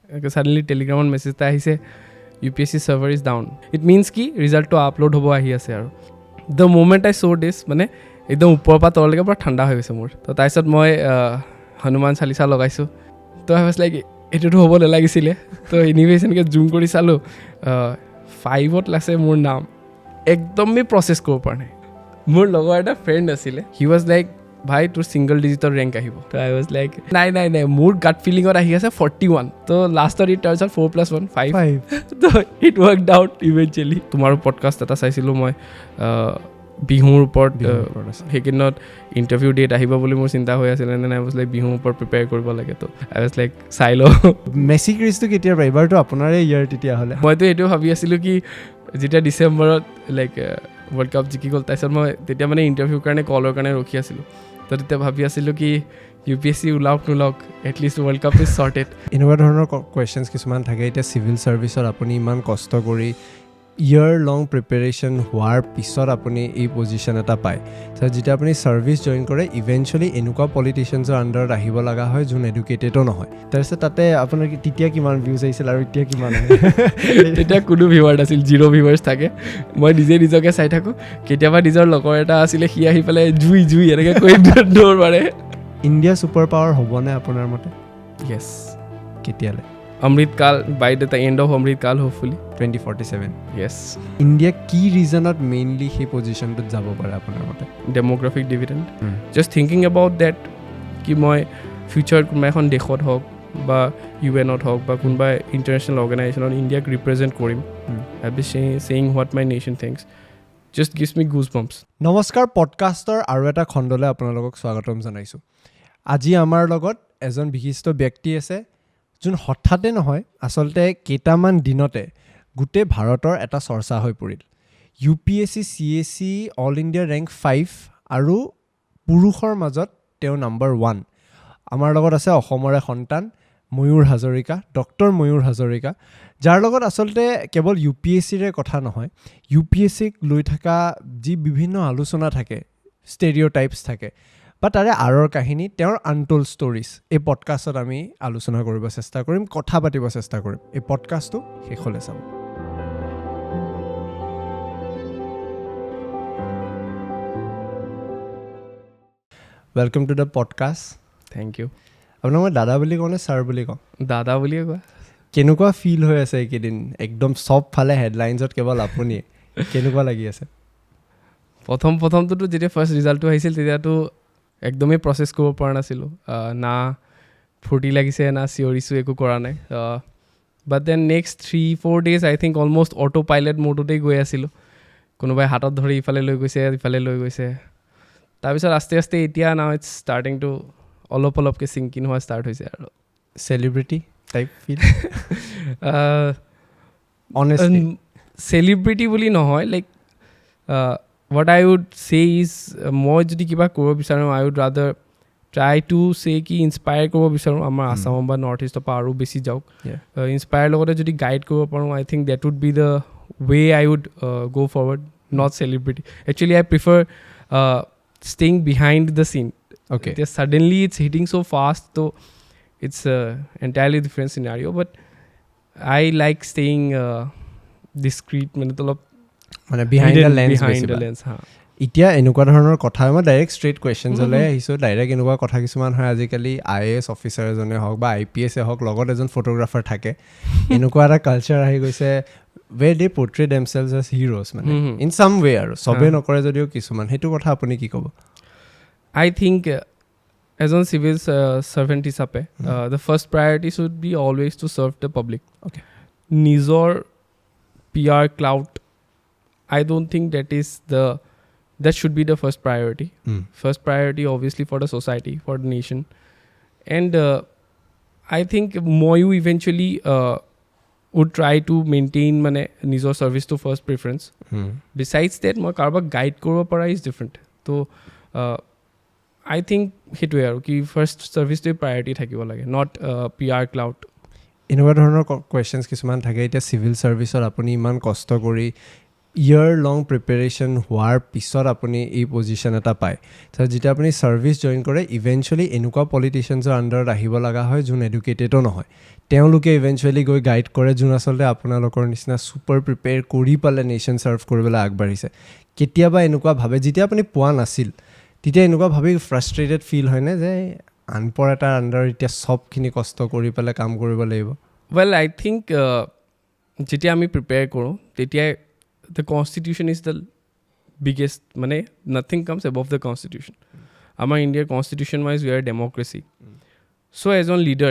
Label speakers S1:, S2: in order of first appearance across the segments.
S1: suddenly telegram message ta ahise UPSC server is down. It means ki result to upload hobo ahi ase aru. The moment I saw this mane ekdom upor pa tol leke pura thanda hoy goise mur. To taisot moi Hanuman Chalisa lagaইছো. To I was like etu to hobo nagisile. To anyway enke zoom kori salu 5 ot lase mur naam ekdom me process kor par nai. Mur logor eta friend asile. He was like bhai তোৰ single digit rank আহিব. So I was like নাই মোৰ gut feeling ত আহি আছে 41. তো লাষ্টত it turns out 4+1 5. So it worked out eventually. তোমাৰো podcast এটা চাইছিলো মই বিহুৰ ওপৰত সেইকিনত ইন্টাৰভিউ ডেট আহিব বুলি মোৰ চিন্তা হৈ আছিল এণ্ড I was like বিহুৰ ওপৰত প্ৰিপেয়াৰ কৰিব লাগে তো I was like চাই ল
S2: মেছি ক্ৰেজটো কেতিয়া এবাৰটো আপোনাৰে ইয়াৰ তেতিয়া হলে
S1: মইতো এইটো ভাবি আছিলো কি যেতিয়া ডিচেম্বৰত লাইক ৱৰ্ল্ড কাপ জিকি গ'ল তাৰপিছত মই তেতিয়া মানে ইণ্টাৰভিউৰ কাৰণে কলৰ কাৰণে ৰখি আছিলোঁ তো তেতিয়া ভাবি আছিলোঁ কি UPSC ওলাওক নোলাওক এটলিষ্ট ৱৰ্ল্ড কাপ ইজ ছৰ্টেড
S2: এনেকুৱা ধৰণৰ কুৱেশ্যনছ কিছুমান থাকে এতিয়া চিভিল ছাৰ্ভিচত আপুনি ইমান কষ্ট কৰি ইয়াৰ লং প্ৰিপেৰেশ্যন হোৱাৰ পিছত আপুনি এই পজিশ্যন এটা পায় চ' যেতিয়া আপুনি ছাৰ্ভিচ জইন কৰে ইভেঞ্চুৱেলি এনেকুৱা পলিটিচিয়ানছৰ আণ্ডাৰত আহিব লগা হয় যোন এডুকেটেডো নহয় তাৰপিছত তাতে আপোনাৰ তেতিয়া কিমান ভিউজ আহিছিল আৰু এতিয়া কিমান
S1: তেতিয়া কোনো ভিউৱাৰ নাছিল 0 ভিউৱাৰ্ছ থাকে মই নিজকে চাই থাকোঁ কেতিয়াবা নিজৰ লগৰ এটা আছিলে সি আহি পেলাই জুই এনেকৈ কৈ দৌৰ মাৰে
S2: ইণ্ডিয়া ছুপাৰ পাৱাৰ হ'বনে আপোনাৰ মতে
S1: য়েছ
S2: কেতিয়ালৈ
S1: অমৃতকাল by the end of অমৃতকাল hopefully
S2: 2047
S1: yes
S2: India কি ৰিজনত মেইনলি সেই পজিশ্যনটোত যাব পাৰে আপোনাৰ মতে
S1: demographic dividend just thinking about that কি মই ফিউচাৰত কোনোবা এখন দেশত হওক বা ইউএনত হওক বা কোনোবা ইণ্টাৰনেশ্যনেল অৰ্গেনাইজেশ্যনত ইণ্ডিয়াক ৰিপ্ৰেজেণ্ট কৰিম I be saying what my nation thinks just gives me goosebumps
S2: নমস্কাৰ পডকাষ্টৰ আৰু এটা খণ্ডলৈ আপোনালোকক স্বাগতম জনাইছোঁ আজি আমাৰ লগত এজন বিশিষ্ট ব্যক্তি আছে যোন হঠাতে নহয় আচলতে কেইটামান দিনতে গোটেই ভাৰতৰ এটা চৰ্চা হৈ পৰিল UPSC CSE all India rank 5 আৰু পুৰুষৰ মাজত তেওঁ নম্বৰ 1 আমাৰ লগত আছে অসমৰে সন্তান ময়ূৰ হাজৰিকা ডক্টৰ ময়ূৰ হাজৰিকা যাৰ লগত আচলতে কেৱল UPSCৰে কথা নহয় UPSCক লৈ থকা যি বিভিন্ন আলোচনা থাকে ষ্টেৰিঅ'টাইপছ থাকে বা তাৰে আৰৰ কাহিনী তেওঁৰ আনটোল্ড ষ্টৰিজ এই পডকাষ্টত আমি আলোচনা কৰিব চেষ্টা কৰিম কথা পাতিব চেষ্টা কৰিম এই পডকাষ্টটো শেষলৈ চাব welcome to the podcast
S1: thank you
S2: আপোনাক মই দাদা বুলি কওঁ নে ছাৰ বুলি কওঁ
S1: দাদা বুলিয়ে কোৱা
S2: কেনেকুৱা ফিল হৈ আছে এইকেইদিন একদম চব ফালে হেডলাইনছত কেৱল আপুনিয়ে কেনেকুৱা লাগি আছে
S1: প্ৰথমটোতো যেতিয়া ফাৰ্ষ্ট ৰিজাল্টটো আহিছিল তেতিয়াতো একদমেই প্ৰচেছ কৰিব পৰা নাছিলোঁ না ফূৰ্তি লাগিছে না চিঞৰিছোঁ একো কৰা নাই but then next 3-4 days I think almost auto pilot মোডতেই গৈ আছিলোঁ কোনোবাই হাতত ধৰি ইফালে লৈ গৈছে তাৰপিছত আস্তে আস্তে এতিয়া নাও ইটছ ষ্টাৰ্টিং টু অলপকৈ চিংকিন হোৱা ষ্টাৰ্ট হৈছে আৰু
S2: চেলিব্ৰিটি টাইপ ফিল
S1: চেলিব্ৰিটি বুলি নহয় like what I would say is মই যদি কিবা কৰিব বিচাৰোঁ I would rather try to say কি ইনস্পায়াৰ কৰিব বিচাৰোঁ আমাৰ আসাম বা নৰ্থ ইষ্টৰ পৰা আৰু বেছি যাওক ইনস্পায়াৰ লগতে যদি গাইড কৰিব পাৰোঁ I think that would be the way I would go forward not celebrity actually I prefer staying behind the scene
S2: okay
S1: suddenly it's hitting so fast so it's entirely different scenario but I like staying discreet
S2: মানে behind the lens এতিয়া এনেকুৱা ধৰণৰ কথা মই direct straight কুৱেশ্যনছলৈ আহিছোঁ direct এনেকুৱা কথা কিছুমান হয় আজিকালি IAS অফিচাৰ এজনে হওক বা IPS হওক লগত এজন ফটোগ্ৰাফাৰ থাকে এনেকুৱা এটা কালচাৰ আহি গৈছে ৱে দে পৰ্ট্ৰে দেমছেলছ এজ হিৰোজ মানে ইন চাম ৱে আৰু চবেই নকৰে যদিও কিছুমান সেইটো কথা আপুনি কি ক'ব
S1: I think এজন চিভিল ছাৰ্ভেণ্ট হিচাপে the first priority should be always to serve the public
S2: okay
S1: নিজৰ PR clout I don't think that should be the first priority. First priority obviously for the society, for the nation. And I think Moyu eventually would try to maintain mane nijor service to first preference. Besides that, moi karba guide koribo para is different. So I think hitoe aru ki first service to priority thakibo lage, not PR clout.
S2: এনেকুৱা ধৰণৰ questions কিছুমান থাকে এতিয়া civil ছাৰ্ভিচত আপুনি ইমান কষ্ট কৰি ইয়াৰ লং preparation হোৱাৰ পিছত আপুনি এই পজিশ্যন এটা পায় তো যেতিয়া আপুনি ছাৰ্ভিচ জইন কৰে ইভেঞ্চুৱেলি এনেকুৱা পলিটিচিয়ানছৰ আণ্ডাৰত আহিব লগা হয় যোন এডুকেটেডো নহয় তেওঁলোকে ইভেঞ্চুৱেলি গৈ গাইড কৰে যোন আচলতে আপোনালোকৰ নিচিনা ছুপাৰ প্ৰিপেয়াৰ কৰি পেলাই নেশ্যন ছাৰ্ভ কৰিবলৈ আগবাঢ়িছে কেতিয়াবা এনেকুৱা ভাবে যেতিয়া আপুনি পোৱা নাছিল তেতিয়া এনেকুৱা ভাবি ফ্ৰাষ্ট্ৰেটেড ফিল হয়নে যে আনপৰ এটাৰ আণ্ডাৰত এতিয়া চবখিনি কষ্ট কৰি পেলাই কাম কৰিব লাগিব
S1: ৱেল আই থিংক যেতিয়া আমি প্ৰিপেয়াৰ কৰোঁ তেতিয়াই the constitution is the biggest mane nothing comes above the constitution our India constitution wise we are a democracy so as on leader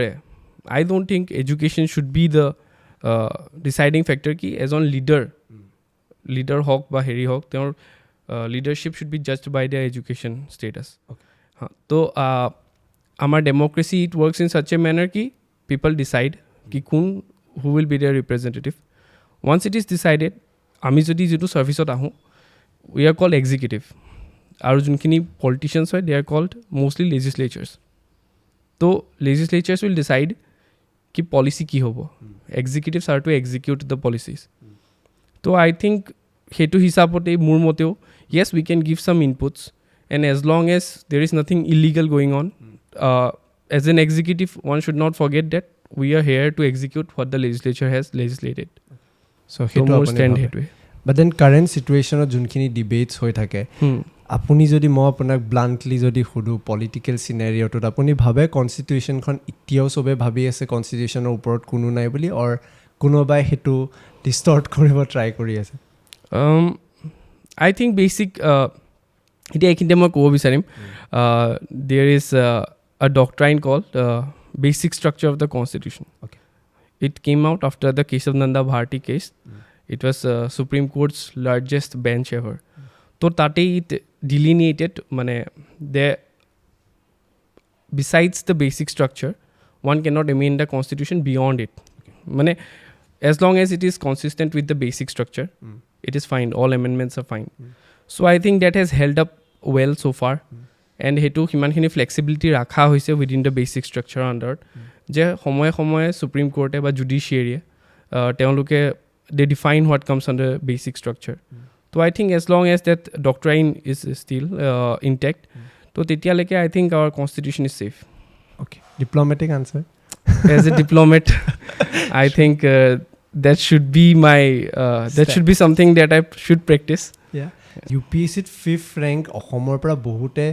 S1: I don't think education should be the deciding factor ki as on leader hawk ba heri hawk their leadership should be judged by their education status so our democracy it works in such a manner ki people decide ki who will be their representative once it is decided আমি যদি যেটো সার্ভিসত আহো we are called executive আর যোনখিনি politicians হয় দে are called mostly legislatures তো legislatures will decide কি policy কি হব executives are to execute the policies তো আই থিঙ্ক সেইটো হিসাবতে মোৰ মতেও yes we can give some inputs and as long as there is nothing illegal going on as an executive one should not forget that we are here to execute what the legislature has legislated
S2: So but then current situation যোনখিনি debates হৈ থাকে আপুনি যদি মই আপোনাক bluntly যদি সুধো political সিনাৰিঅ'টোত আপুনি ভাবে কনস্টিটিউশনখন এতিয়াও সবে ভাবি আছে কনস্টিটিউশনৰ ওপৰত কোনো নাই বুলি অৰ কোনোবাই হেতু ডিস্টৰ্ট কৰিব ট্ৰাই কৰি আছে
S1: আই থিংক বেসিক এটা এখিনতে মই ক'ব বিচাৰিম there is a doctrine called basic structure of the constitution It came out after the Keshav Nanda Bharti case. It was Supreme Court's largest bench ever. So tate it delineated, besides the basic structure, one cannot amend the constitution beyond it. As long as it is consistent with the basic structure, it is fine. All amendments are fine. So I think that has held up well so far. And hetu himankhini flexibility rakha hoise within the basic structure under যে সময়ে সময়ে supreme কোর্টে বা জুডিশিয়ারিয়ে তেওঁলোকে they define what comes under basic structure তো I think as long as that doctrine is still intact তো তেতিয়ালৈকে I think our constitution is safe
S2: okay diplomatic answer
S1: as a diplomat I think that should be my that should be something that I should practice.
S2: UPSCত 5th rank অসমৰ পৰা বহুতে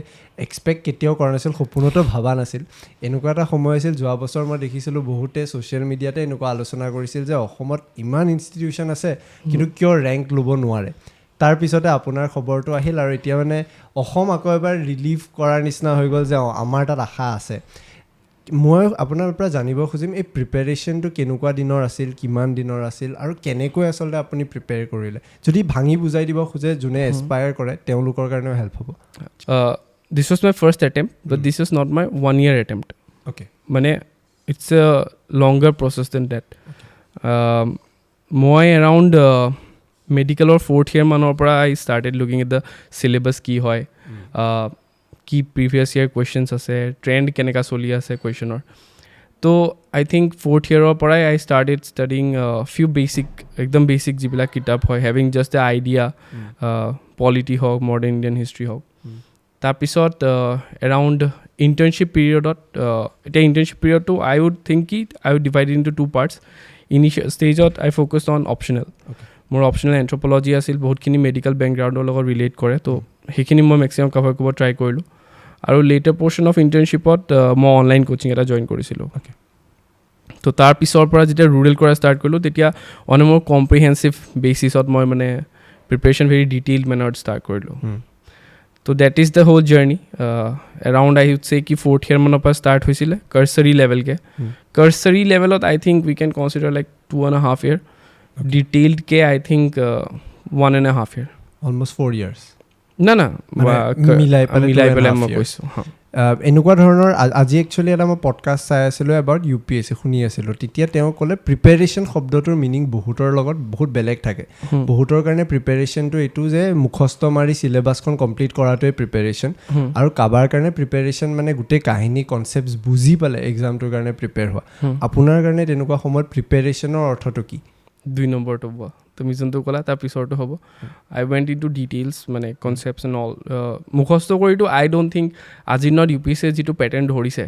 S2: expect কেতিয়াও কৰা নাছিল সপোনতো ভাবা নাছিল এনেকুৱা এটা সময় আছিল যোৱা বছৰ মই দেখিছিলোঁ বহুতে ছ'চিয়েল মিডিয়াতে এনেকুৱা আলোচনা কৰিছিল যে অসমত ইমান ইনষ্টিটিউশ্যন আছে কিন্তু কিয় ৰেংক ল'ব নোৱাৰে তাৰপিছতে আপোনাৰ খবৰটো আহিল আৰু এতিয়া অসম আকৌ এবাৰ ৰিলিভ কৰাৰ নিচিনা হৈ গ'ল যে আমাৰ তাত আশা আছে মই আপোনাৰ পৰা জানিব খুজিম এই প্ৰিপেৰেশ্যনটো কেনেকুৱা দিনৰ আছিল কিমান দিনৰ আছিল আৰু কেনেকৈ আচলতে আপুনি প্ৰিপেয়াৰ কৰিলে যদি ভাঙি বুজাই দিব খোজে যোনে এছপায়াৰ কৰে তেওঁলোকৰ কাৰণেও হেল্প হ'ব
S1: This was my first attempt, but this is not my 1-year attempt.
S2: Okay.
S1: It's a longer process than that. Moi around medical or 4th year manor para I started looking at the syllabus ki hoy. Ki previous year questions ase, trend keneka soli ase question or. So I think 4th year para I started studying few ekdam basic jibla kitab hoy, having just the idea, polity ho, modern Indian history ho. তাৰপিছত around internship পিৰিয়ডত এতিয়া internship পিৰিয়ডটো I would think কি I would divide into 2 parts initial ষ্টেজত I focused on optional মোৰ optional anthropology আছিল বহুতখিনি medical বেকগ্ৰাউণ্ডৰ লগত ৰিলেট কৰে তো সেইখিনি মই মেক্সিমাম কভাৰ কৰিব ট্ৰাই কৰিলোঁ আৰু লেটাৰ পৰ্শ্যন অফ ইণ্টাৰ্ণশ্বিপত মই অনলাইন কোচিং এটা জইন কৰিছিলোঁ তো তাৰ পিছৰ পৰা যেতিয়া ৰুৰেল কৰা ষ্টাৰ্ট কৰিলোঁ তেতিয়া অন এ মোৰ কম্প্ৰিহেনচিভ বেচিছত মই প্ৰিপেৰেশ্যন ভেৰি ডিটেইলড মেনাৰত ষ্টাৰ্ট কৰিলোঁ So that is the whole journey. Around I would say ki 4th year manor pa start hoisile cursory level ke. Cursory level I think we can consider like 2.5 year. Okay. Detailed ke I think 1.5 year.
S2: Almost 4 years.
S1: Na milai pale মই কৈছো
S2: এনেকুৱা ধৰণৰ আজি actually এটা মই podcast চাই আছিলোঁ about UPSC শুনি আছিলোঁ তেতিয়া তেওঁ ক'লে প্ৰিপেৰেশ্যন শব্দটোৰ মিনিং বহুতৰ লগত বহুত বেলেগ থাকে বহুতৰ কাৰণে প্ৰিপেৰেশ্যনটো এইটো যে মুখস্থ মাৰি চিলেবাছখন কমপ্লিট কৰাটোৱে প্ৰিপেৰেশ্যন আৰু কাবাৰ কাৰণে প্ৰিপেৰেশ্যন গোটেই কাহিনী কনচেপ্টছ বুজি পালে এক্সামটোৰ কাৰণে প্ৰিপেয়াৰ হোৱা আপোনাৰ কাৰণে তেনেকুৱা সময়ত প্ৰিপেৰেশ্যনৰ অৰ্থটো কি
S1: 2 নম্বৰটো তুমি যোনটো ক'লা তাৰ পিছৰটো হ'ব আই ৱেণ্ট ইন টু ডিটেইলছ মানে কনচেপ্টছ এণ্ড অল মুখস্থ কৰিতো আই ডোণ্ট থিংক আজিৰ দিনত ইউ পি এছ চিয়ে যিটো পেটাৰ্ণ ধৰিছে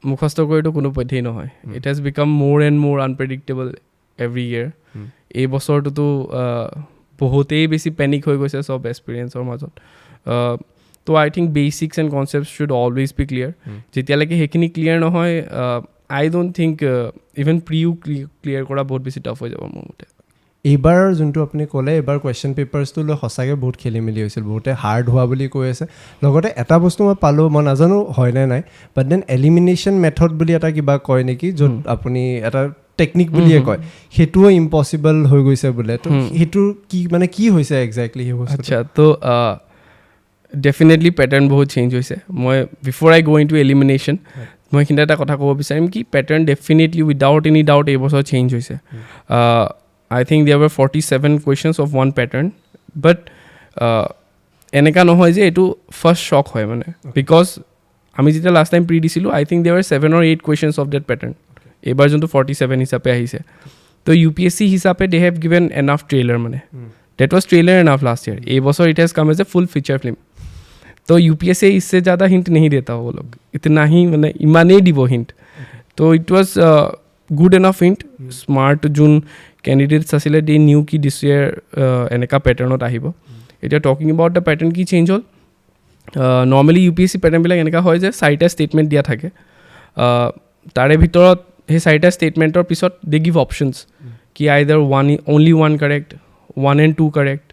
S1: মুখস্থ কৰিতো কোনো পধ্যেই নহয় ইট হেজ বিকাম মোৰ এণ্ড মোৰ আনপ্ৰেডিক্টেবল এভৰি ইয়েৰ এই বছৰটোতো বহুতেই বেছি পেনিক হৈ গৈছে চব এক্সপিৰিয়েঞ্চৰ মাজত তো I think basics and concept should always be clear যেতিয়ালৈকে সেইখিনি ক্লিয়াৰ নহয় আই ডোণ্ট থিংক ইভেন প্ৰিও ক্লিয়াৰ কৰা বহুত বেছি টাফ হৈ যাব মোৰ মতে
S2: এইবাৰ যোনটো আপুনি ক'লে এইবাৰ কুৱেশ্যন পেপাৰ্ছটো লৈ সঁচাকৈ বহুত খেলি মেলি হৈছিল বহুতে হাৰ্ড হোৱা বুলি কৈ আছে লগতে এটা বস্তু মই পালোঁ মই নাজানো হয়নে নাই বাট দেন এলিমিনেশ্যন মেথড বুলি এটা কিবা কয় নেকি য'ত আপুনি এটা টেকনিক বুলিয়ে কয় সেইটোও ইম্পচিবল হৈ গৈছে বোলে তো সেইটো কি মানে কি হৈছে একজেক্টলি সেই বস্তু
S1: আচ্ছা তো ডেফিনেটলি পেটাৰ্ণ বহুত চেঞ্জ হৈছে মই বিফৰ আই গ' ইন টু এলিমিনেশ্যন মই এইখিনিতে এটা কথা ক'ব বিচাৰিম কি pattern definitely without any doubt এইবছৰ চেঞ্জ হৈছে I think there were 47 questions of one pattern but এনেকা নহয় যে এইটো ফাৰ্ষ্ট শ্বক হয় মানে বিকজ আমি যেতিয়া লাষ্ট টাইম প্ৰি দিছিলোঁ আই think there were 7 or 8 questions of that pattern এইবাৰ যোনটো 47 হিচাপে আহিছে তো ইউ পি এছ চি হিচাপে they have given enough trailer মানে that was trailer enough last year এই বছৰ it has come as a full feature film तो यू पी एस सी इससे ज़्यादा हिंट नहीं देता वो लोग इतना ही मैंने इमाने दी वो हिंट तो it was good enough hint smart zone candidates आছিলে दे न्यू की दिस ईयर এনেকা পেটাৰ্ণত আহিব এতিয়া টকিং এবাউট দ্য পেটাৰ্ণ কি চেঞ্জ হ'ল normally U P S C পেটাৰ্ণবিলাক এনেকুৱা হয় যে 4টা ষ্টেটমেণ্ট দিয়া থাকে তাৰে ভিতৰত সেই 4টা ষ্টেটমেণ্টৰ পিছত দে গিভ অপশ্যনছ কি either only one correct 1 and 2 correct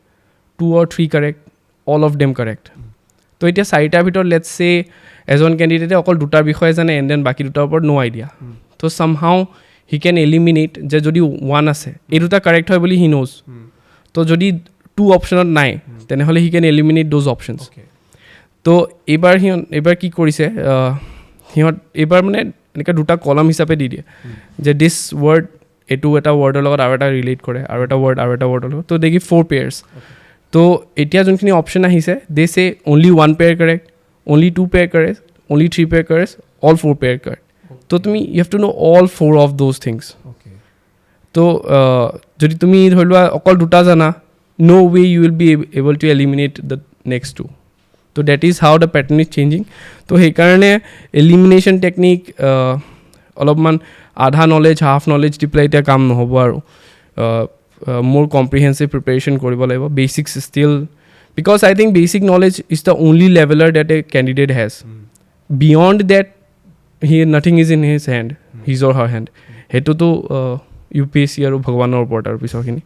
S1: 2 or 3 correct all of them correct তো এতিয়া 4টাৰ ভিতৰত লেটছ চে এজন কেণ্ডিডেটে অকল 2টাৰ বিষয়ে জানে এণ্ড দেন বাকী 2টাৰ ওপৰত নো আইডিয়া তো চামহাউ হি কেন এলিমিনেট যে যদি 1 আছে এই 2টা কাৰেক্ট হয় বুলি হি নোজ তো যদি 2 অপশ্যনত নাই তেনেহ'লে হি কেন এলিমিনেট দ'জ অপশ্যনছ তো এইবাৰ কি কৰিছে সিহঁত এইবাৰ মানে এনেকৈ 2টা কলম হিচাপে দি দিয়ে যে দিছ ৱৰ্ড এইটো এটা ৱৰ্ডৰ লগত আৰু এটা ৰিলেট কৰে আৰু এটা ৱৰ্ডৰ লগত তো দে গিভ 4 পেয়াৰ্ছ তো এতিয়া যোনখিনি অপশ্যন আহিছে they say only 1 pair correct only 2 pair correct only 3 pair correct all 4 pair correct তো তুমি you have to know' all 4 of those things তো যদি তুমি ধৰি লোৱা অকল 2টা জানা no' way you will be able to eliminate the next 2 তো that is how the pattern is changing তো সেইকাৰণে এলিমিনেশ্যন টেকনিক অলপমান আধা নলেজ হাফ নলেজ দি পেলাই এতিয়া কাম নহ'ব আৰু মোৰ কম্প্ৰিহেনচিভ প্ৰিপেৰেশ্যন কৰিব লাগিব basics still because I think basic knowledge is the only leveller that a candidate has beyond that nothing is in his hand his or her hand সেইটোতো U P S C আৰু ভগৱানৰ ওপৰত আৰু পিছৰখিনি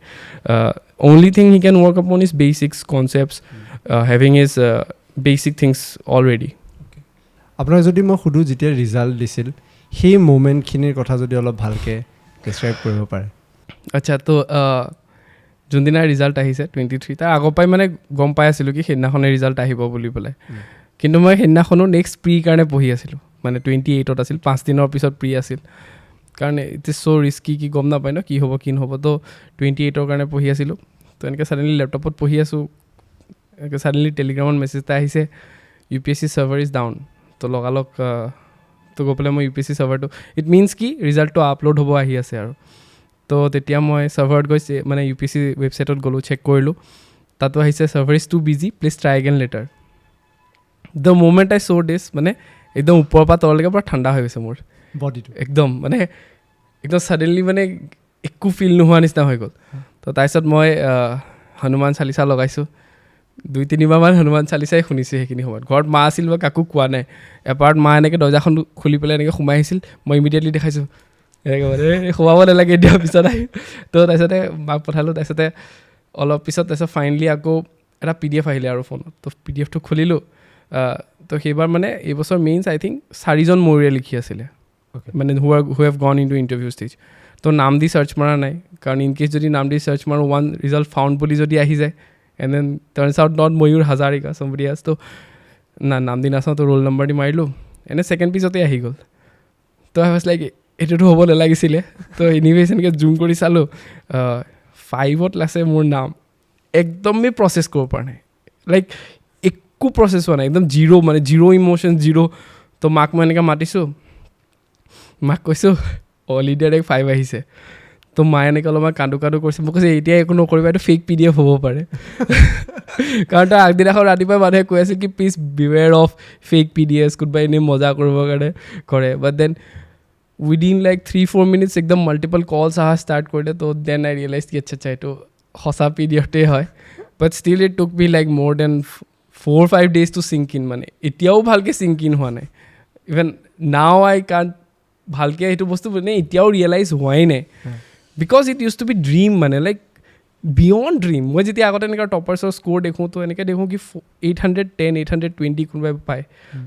S1: only thing he can work upon is basics concepts having is basic things already
S2: আপোনাক যদি মই সুধোঁ যেতিয়া ৰিজাল্ট দিছিল সেই মুমেণ্টখিনিৰ কথা যদি অলপ ভালকৈ ডেছক্ৰাইব কৰিব পাৰে
S1: আচ্ছা তো যোনদিনা ৰিজাল্ট আহিছে 23 তাৰ আগৰ পৰাই মানে গম পাই আছিলোঁ কি সেইদিনাখনে ৰিজাল্ট আহিব বুলি পেলাই কিন্তু মই সেইদিনাখনো নেক্সট প্ৰি কাৰণে পঢ়ি আছিলোঁ মানে 28ত আছিল 5 দিনৰ পিছত প্ৰি আছিল কাৰণ ইট ইজ চ' ৰিস্কি কি গম নাপায় ন কি হ'ব কি নহ'ব তো 28ৰ কাৰণে পঢ়ি আছিলোঁ তো এনেকৈ ছাডেনলি লেপটপত পঢ়ি আছোঁ এনেকৈ ছাডেনলি টেলিগ্ৰামত মেছেজ এটা আহিছে U P S C server is down তো লগালগ তো গৈ পেলাই মই ইউ পি এছ চি ছাৰ্ভাৰটো ইট মিনছ কি ৰিজাল্টটো আপলোড হ'ব আহি আছে আৰু তো তেতিয়া মই ছাৰ্ভাৰত গৈছে মানে ইউ পি এছ চি ৱেবছাইটত গ'লোঁ চেক কৰিলোঁ তাতো আহিছে server is too busy please try again later the moment I saw' this মানে একদম ওপৰৰ পৰা তললৈকে পূৰা ঠাণ্ডা হৈ গৈছে মোৰ
S2: বডিটো
S1: একদম মানে একদম ছাডেনলি মানে একো ফিল নোহোৱা নিচিনা হৈ গ'ল তো তাৰপিছত মই হনুমান চালিচা লগাইছোঁ 2-3 বাৰমান হনুমান চালিচাই শুনিছোঁ সেইখিনি সময়ত ঘৰত মা আছিল বা কাকো কোৱা নাই এপাৰত মা এনেকৈ দৰ্জাখন খুলি পেলাই এনেকৈ সোমাই আহিছিল মই ইমিডিয়েটলি দেখাইছোঁ এনেকৈ মানে সোমাব নালাগে এতিয়া পিছত আহি তো তাৰপিছতে মাক পঠালোঁ তাৰপিছতে অলপ পিছত তাৰপিছত ফাইনেলি আকৌ এটা PDF আহিলে আৰু ফোনত তো PDFটো খুলিলোঁ তো সেইবাৰ মানে এইবছৰ মেইনছ আই থিংক 4জন ময়ূৰে লিখি আছিলে মানে হু হেভ গন ইন টু ইণ্টাৰভিউ ষ্টেজ তো নাম দি চাৰ্চ মৰা নাই কাৰণ ইন কেছ যদি নাম দি চাৰ্চ মাৰোঁ 1 ৰিজাল্ট ফাউণ্ড বুলি যদি আহি যায় and then turns out not Mayur Hazarika somebody else তো নাম দি নাচাওঁ তো ৰোল নম্বৰ দি মাৰিলোঁ এনে ছেকেণ্ড পিছতে আহি গ'ল তো আই ৱাজ লাইক এইটোতো হ'ব নালাগিছিলে তো এনিৱেজ এনেকৈ জুম কৰি চালোঁ 5ত আছে মোৰ নাম একদমেই প্ৰচেছ কৰিব পৰা নাই লাইক একো প্ৰচেছ হোৱা নাই একদম জিৰ' মানে জিৰ' ইম'শ্যন জিৰ' তো মাক মই এনেকৈ মাতিছোঁ মাক কৈছোঁ অল ইণ্ডিয়াত 5 আহিছে তো তো মায়ে এনেকৈ অলপমান কান্দো কৰিছে মোক কৈছে এতিয়া একো নকৰিবা এইটো ফেক PDF হ'ব পাৰে কাৰণ তাৰ আগদিনাখন ৰাতিপুৱা মানুহে কৈ আছিল কি please beware of fake PDFs কোনোবাই এনেই মজা কৰিবৰ কাৰণে কৰে but then within like 3-4 minutes একদম মাল্টিপল কলছ অহা ষ্টাৰ্ট কৰিলে তো দেন আই ৰিয়েলাইজ কি আচ্ছা এইটো সঁচা PDFতেই হয় বাট still it took me like মোৰ then 4-5 days to sink in মানে এতিয়াও ভালকৈ sink in হোৱা নাই ইভেন নাও আই কাণ্ট ভালকৈ সেইটো বস্তু মানে এতিয়াও ৰিয়েলাইজ হোৱাই নাই because it used to be dream মানে লাইক বিয়ণ্ড ড্ৰিম মই যেতিয়া আগতে এনেকুৱা টপাৰ্ছৰ স্ক'ৰ দেখোঁ তো এনেকৈ দেখোঁ কি 810 820 কোনোবাই পায়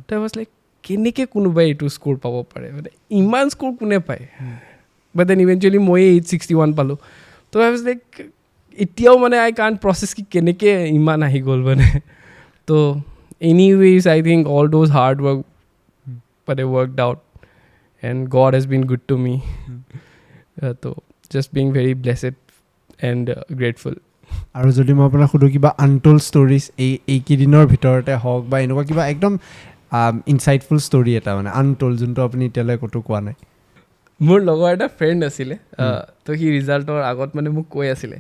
S1: তো আই ৱাজ লাইক কেনেকৈ কোনোবাই এইটো স্ক'ৰ পাব পাৰে মানে ইমান স্ক'ৰ কোনে পায় বাট দেন ইভেঞ্চুৱেলি ময়ে 861 পালোঁ তো আই ৱাজ লাইক এতিয়াও মানে আই কাণ্ট প্ৰচেছ কি কেনেকৈ ইমান আহি গ'ল মানে তো anyways I think all those hard work but I worked out and God has been good to me so just being very blessed and grateful
S2: আৰু যদি মই আপোনাক সুধো কিবা আনটোল্ড ষ্টৰিজ এইকেইদিনৰ ভিতৰতে হওক বা এনেকুৱা কিবা একদম ইনচাইটফুল ষ্টৰি এটা মানে আনটোল্ড যোনটো আপুনি এতিয়ালৈ ক'তো কোৱা নাই
S1: মোৰ লগৰ এটা ফ্ৰেণ্ড আছিলে তো সি ৰিজাল্টৰ আগত মানে মোক কৈ আছিলে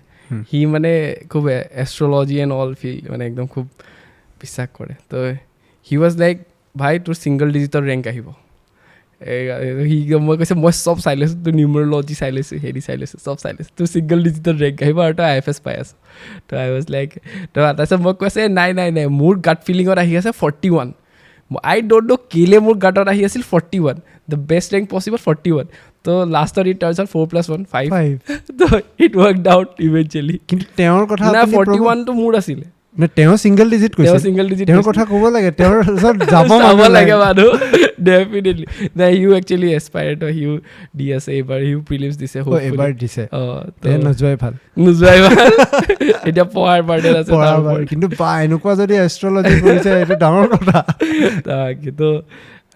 S1: সি মানে খুব এষ্ট্ৰলজি এণ্ড অল ফিল মানে একদম খুব বিশ্বাস কৰে তো হি ৱাজ লাইক ভাই তোৰ ছিংগল ডিজিটৰ ৰেংক আহিব সি মই কৈছে মই চব চাই লৈছোঁ তোৰ নিউমেৰলজি চাই লৈছোঁ হেৰি চাই লৈছোঁ চব চাই লৈছোঁ তোৰ ছিংগল ডিজিটৰ ৰেংক আহিব আৰু তই IFS পাই আছ তো আই ৱাজ লাইক তো তাৰপিছত মই কৈছে নাই মোৰ গাট ফিলিঙত আহি আছে 41 আই ডোণ্ট ন' কেলে মোৰ গাটত আহি আছিল 41 দ্য বেষ্ট ৰেংক পচিবল 41 তো লাষ্টত ইট টাৰ্নছ আউট 4+1 5 তো ইট ৱৰ্কড আউট ইভেঞ্চুৱেলি
S2: কিন্তু তেওঁৰ কথা
S1: না 41 টো মোৰ আছিলে
S2: নে তেওঁ ছিংগল ডিজিট কৈছে তেওঁৰ কথা ক'ব লাগে তেওঁৰ যাব লাগে
S1: মানুহ ডেফিনেটলি না ইউ একচুৱেলি এছপায়াৰ্ড হিউ দি আছে এইবাৰ হিউ প্ৰিলিমছ দিছে
S2: এইবাৰ দিছে নোযোৱাই ভাল
S1: এতিয়া পঢ়াৰ বাৰ্ডেন আছে
S2: কিন্তু এনেকুৱা যদি এষ্ট্ৰলজি কৰিছে এইটো ডাঙৰ কথা
S1: কিন্তু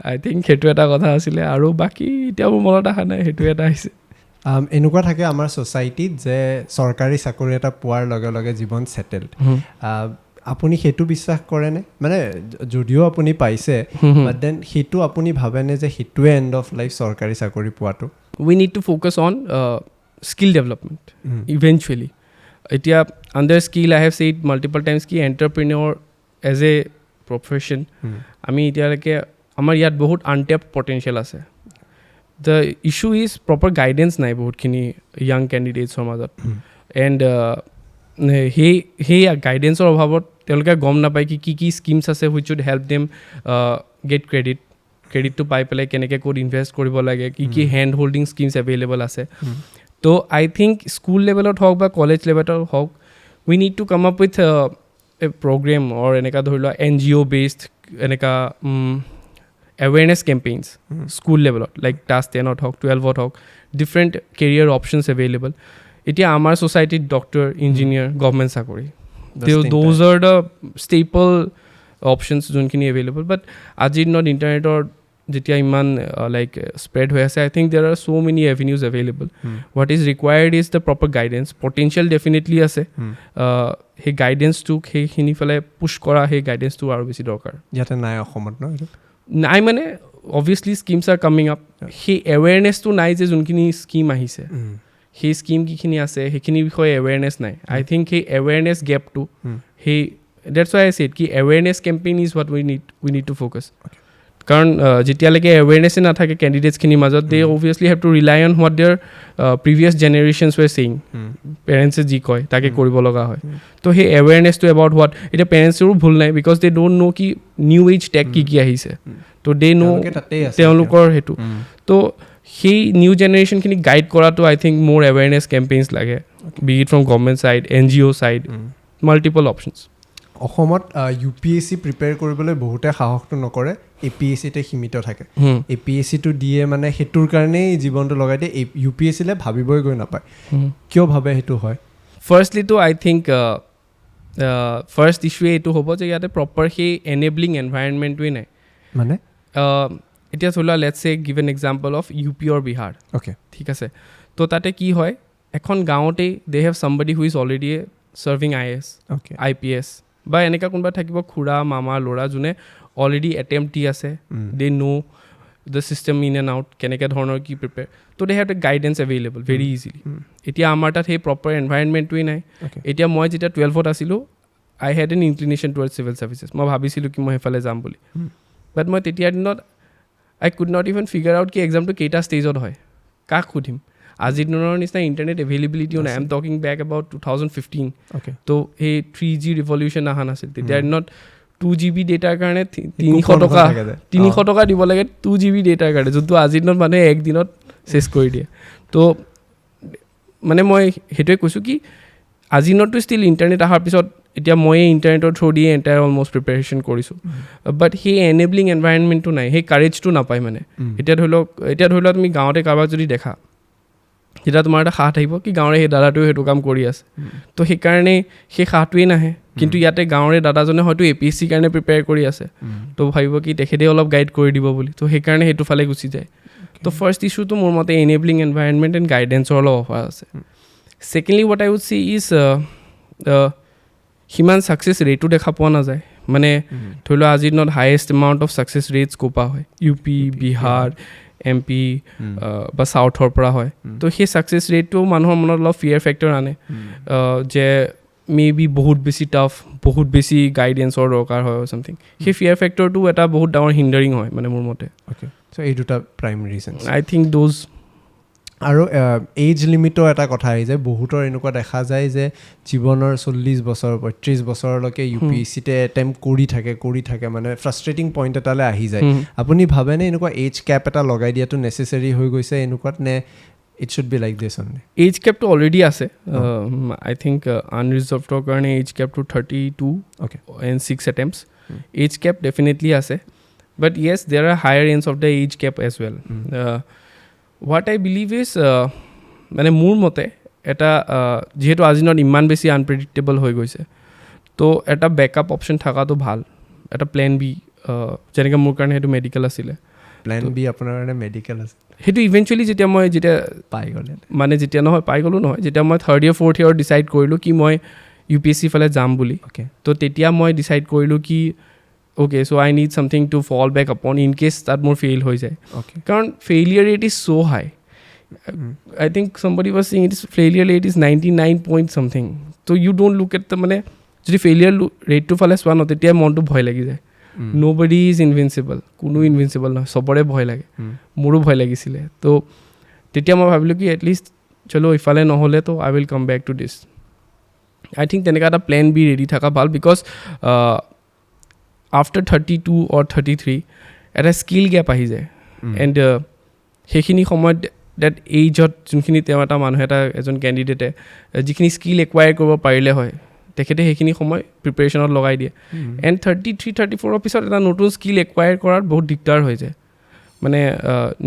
S1: আই থিংক সেইটো এটা কথা আছিলে আৰু বাকী এতিয়া মোৰ মনত অহা নাই সেইটো এটা আহিছে
S2: এনেকুৱা থাকে আমাৰ ছ'চাইটিত যে চৰকাৰী চাকৰি এটা পোৱাৰ লগে লগে জীৱন ছেটেলড আপুনি সেইটো বিশ্বাস কৰেনে মানে যদিও আপুনি পাইছে বাট দেন সেইটো আপুনি ভাবেনে যে সেইটোৱে এণ্ড অফ লাইফ চৰকাৰী চাকৰি পোৱাটো
S1: we need to focus on skill development eventually এতিয়া under skill I have said multiple times কি এণ্টাৰপ্ৰিনিয়ৰ এজ এ প্ৰফেশ্যন আমি এতিয়ালৈকে আমাৰ ইয়াত বহুত আনটেপ পটেঞ্চিয়েল আছে the issue is proper guidance নাই বহুতখিনি young candidatesৰ মাজত and সেই গাইডেন্সৰ অভাৱত তেওঁলোকে গম নাপায় কি স্কিমছ আছে which would help them get ক্ৰেডিটটো পাই পেলাই কেনেকৈ ক'ত ইনভেষ্ট কৰিব লাগে কি হেণ্ড হোল্ডিং স্কিমছ এভেইলেবল আছে তো আই থিংক স্কুল লেভেলত হওক বা কলেজ লেভেলত হওক we need to come up with a program or এনেকুৱা ধৰি লোৱা NGO বেছড এনেকুৱা awareness campaigns school level like class 10 or 12 or different career options available etia amar society doctor engineer government sakori those are the staple options jonkini available but aji not internet or jetia iman like spread hoy ase I think there are so many avenues available what is required is the proper guidance potential definitely ase he guidance to he khini fale push kora he guidance to aru beshi dorkar
S2: yate nai akhomot no
S1: নাই মানে obviously schemes R coming up সেই এৱেৰনেছটো নাই যে যোনখিনি scheme আহিছে সেই scheme কিখিনি আছে সেইখিনিৰ বিষয়ে এৱেৰনেছ নাই আই থিংক সেই এৱেৰনেছ গেপটো সেই ডেটছ ৱাই আই ছেড কি awareness campaign is what we need to focus কাৰণ যেতিয়ালৈকে এৱেৰনেছে নাথাকে কেণ্ডিডেটছখিনিৰ মাজত they obviously have to rely on what their previous generations were saying পেৰেণ্টছে যি কয় তাকে কৰিব লগা হয় তো সেই এৱেৰনেছটো এবাউট হোৱাট এতিয়া পেৰেণ্টছৰো ভুল নাই বিকজ দে ডোণ্ট ন' কি নিউ এইজ টেক কি আহিছে তো দে ন' তেওঁলোকৰ সেইটো তো সেই নিউ জেনেৰেশ্যনখিনিক গাইড কৰাটো আই থিংক মোৰ এৱেৰনেছ কেম্পেইনছ লাগে be it from government side NGO side multiple options
S2: অসমত UPSC প্ৰিপেয়াৰ কৰিবলৈ বহুতে সাহসটো নকৰে APSCতে সীমিত থাকে APSCটো দিয়ে মানে সেইটোৰ কাৰণেই জীৱনটো লগাই দিয়ে UPSCলে ভাবিবই গৈ নাপায় কিয় ভাবে সেইটো হয়
S1: ফাৰ্ষ্টলিটো আই থিংক ফাৰ্ষ্ট ইছ্যুৱে এইটো হ'ব যে ইয়াতে প্ৰপাৰ সেই এনেবলিং এনভাইৰনমেণ্টটোৱেই নাই
S2: মানে
S1: এতিয়া ধৰি লোৱা let's a give an example of UP or Bihar
S2: okay
S1: ঠিক আছে তো তাতে কি হয় এখন গাঁৱতেই they have somebody who is already serving IAS IPS বা এনেকুৱা কোনোবা থাকিব খুৰা মামা ল'ৰা যোনে অলৰেডি এটেম্প্ট দি আছে দে ন' the system in and out, কেনেকৈ ধৰণৰ কি prepare. So they have the guidance available very easily. এতিয়া আমাৰ তাত সেই proper environmentটোৱেই নাই. এতিয়া মই যেতিয়া 12th আছিলোঁ, I had an inclination towards civil services. মই ভাবিছিলোঁ কি মই সেইফালে যাম বুলি. But মই তেতিয়াৰ দিনত I could not even figure out কি এক্সামটো কেইটা ষ্টেজত হয়. কাক সুধিম? আজিৰ দিনৰ নিচিনা ইণ্টাৰনেট এভেইলেবিলিটিও নাই. I am talking back about 2015. তো সেই 3G ৰিভলিউশ্যন অহা নাছিল. তেতিয়াৰ দিনত 2GB ডেটাৰ কাৰণে 300 টকা দিব লাগে 2GB ডেটাৰ কাৰণে, যোনটো আজিৰ দিনত মানুহে একদিনত চেছ কৰি দিয়ে. তো মানে মই সেইটোৱে কৈছোঁ কি আজিৰ দিনততো ষ্টিল ইণ্টাৰনেট অহাৰ পিছত এতিয়া মই ইণ্টাৰনেটৰ থ্ৰু দিয়ে এণ্টায়াৰ অলমষ্ট প্ৰিপেৰেশ্যন কৰিছোঁ. বাট সেই এনেবলিং এনভাইৰনমেণ্টটো নাই, সেই কাৰেজটো নাপায় মানে. এতিয়া ধৰি লওক তুমি গাঁৱতে কাৰোবাক যদি দেখা, তেতিয়া তোমাৰ এটা সাহ থাকিব কি গাঁৱৰে সেই দাদাটোৱে সেইটো কাম কৰি আছে. তো সেইকাৰণে সেই সাহটোৱেই নাহে. কিন্তু ইয়াতে গাঁৱৰে দাদাজনে হয়তো APSC কাৰণে প্ৰিপেয়াৰ কৰি আছে, তো ভাবিব কি তেখেতে অলপ গাইড কৰি দিব বুলি. তো সেইকাৰণে সেইটো ফালে গুচি যায়. তো ফাৰ্ষ্ট ইছ্যুটো মোৰ মতে এনেবলিং এনভাইৰনমেণ্ট এণ্ড গাইডেঞ্চৰ অলপ অফাৰ আছে. Secondly what I would see is সিমান ছাকচেছ ৰেটো দেখা পোৱা নাযায়. মানে ধৰি লওক আজিৰ দিনত highest amount of success rates ক'পা হয়, UP, বিহাৰ, MP বা চাউথৰ পৰা হয়. তো সেই ছাকচেছ ৰেটটো মানুহৰ মনত অলপ ফিয়াৰ ফেক্টৰ আনে যে মে বি বহুত বেছি টাফ, বহুত বেছি গাইডেঞ্চৰ দৰকাৰ হয় চামথিং. সেই ফিয়াৰ ফেক্টৰটো এটা বহুত ডাঙৰ হিণ্ডাৰিং হয় মানে মোৰ মতে.
S2: চ' এই দুটা primary reasons
S1: I think those.
S2: আৰু এজ লিমিটৰ এটা কথা আহি যায়. বহুতৰ এনেকুৱা দেখা যায় যে জীৱনৰ 40 বছৰ 35 বছৰলৈকে UPSCতে এটেম্প কৰি থাকে মানে ফ্ৰাষ্ট্ৰেটিং পইণ্ট এটালৈ আহি যায়. আপুনি ভাবেনে এনেকুৱা এজ কেপ এটা লগাই দিয়াটো নেচেচাৰী হৈ গৈছে এনেকুৱাত, নে it should be like this only?
S1: Age কেপটো অলৰেডি আছে. আই থিংক আনৰিজাৰ্ভডৰ কাৰণে এজ কেপটো 32 and 6 attempts. Age cap definitely আছে. But yes there are higher range of the age cap as well. What I believe is মানে মোৰ মতে এটা যিহেতু আজিৰ দিনত ইমান বেছি আনপ্ৰেডিক্টেবল হৈ গৈছে, তো এটা বেকআপ অপশ্যন থকাটো ভাল. এটা প্লেন বি, যেনেকৈ মোৰ কাৰণে সেইটো মেডিকেল আছিলে.
S2: প্লেন বি আপোনাৰ কাৰণে মেডিকেল আছে?
S1: সেইটো ইভেঞ্চুৱেলি যেতিয়া পাই গ'লে মানে পাই গ'লো নহয়, যেতিয়া মই 3rd year 4th year decide কৰিলোঁ কি মই UPSC ফালে যাম বুলি, তো তেতিয়া মই ডিচাইড কৰিলোঁ কি okay, so I need something to fall back upon in case that more fail হৈ যায়. কাৰণ failure rate is so high. I think somebody was saying its failure rate is 99 point something. So you don't look at the মানে যদি failure rate to ফালে চোৱা ন, তেতিয়া মনটো ভয় লাগি যায়. Nobody is invincible. কোনো ইনভিঞ্চিবল নহয়, চবৰে ভয় লাগে. মোৰো ভয় লাগিছিলে. তো তেতিয়া মই ভাবিলোঁ কি এটলিষ্ট চলো ইফালে নহ'লে তো I will come back to this. I think তেনেকুৱা এটা প্লেন বি ৰেডি থকা ভাল. বিকজ আফটাৰ 32 or 33 এটা স্কিল গেপ আহি যায়. এণ্ড সেইখিনি সময়ত ডেট এইজত যোনখিনি তেওঁ এটা মানুহ এজন কেণ্ডিডেটে যিখিনি স্কিল একুৱায়াৰ কৰিব পাৰিলে হয়, তেখেতে সেইখিনি সময় প্ৰিপেৰেশ্যনত লগাই দিয়ে. এণ্ড 33-34 পিছত এটা নতুন স্কিল একুৱায়াৰ কৰাত বহুত দিগদাৰ হৈ যায়. মানে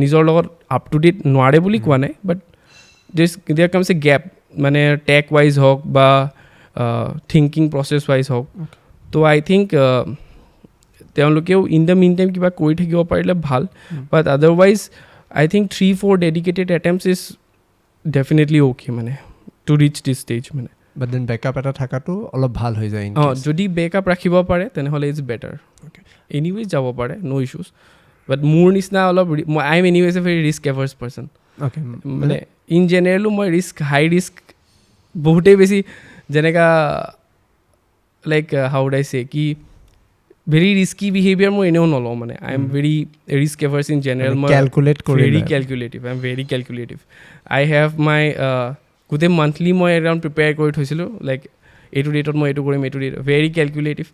S1: নিজৰ লগত আপ টু ডেট নোৱাৰে বুলি কোৱা নাই, but there comes a gap, মানে টেক ৱাইজ হওক বা থিংকিং প্ৰচেছ ৱাইজ হওক. তো আই থিংক তেওঁলোকেও ইন দ্য মিন টাইম কিবা কৰি থাকিব পাৰিলে ভাল. But otherwise I think 3-4 dedicated attempts is definitely okay মানে টু ৰিচ দিছ ষ্টেজ মানে.
S2: বাট দেন বেকআপ এটা থকাটো অলপ ভাল হৈ যায়.
S1: যদি বেকআপ ৰাখিব পাৰে তেনেহ'লে ইজ বেটাৰ. এনিৱেজ যাব পাৰে, ন' ইছ্যুজ. বাট মোৰ নিচিনা অলপ I am anyways a very risk averse person. মানে ইন জেনেৰেলো মই হাই ৰিস্ক বহুতেই বেছি, যেনেকা লাইক হাউ উড আই চে কি ভেৰি ৰিস্কি বিহেভিয়াৰ মই এনেও নলওঁ. মানে I am very risk averse in general. মই very calculative, I am very calculative. I have my গোটেই মান্থলি মই এৰাউণ্ড প্ৰিপেয়াৰ কৰি থৈছিলোঁ, লাইক এইটো ডেটত মই এইটো কৰিম, এইটো ডেট ভেৰি কেলকুলেটিভ.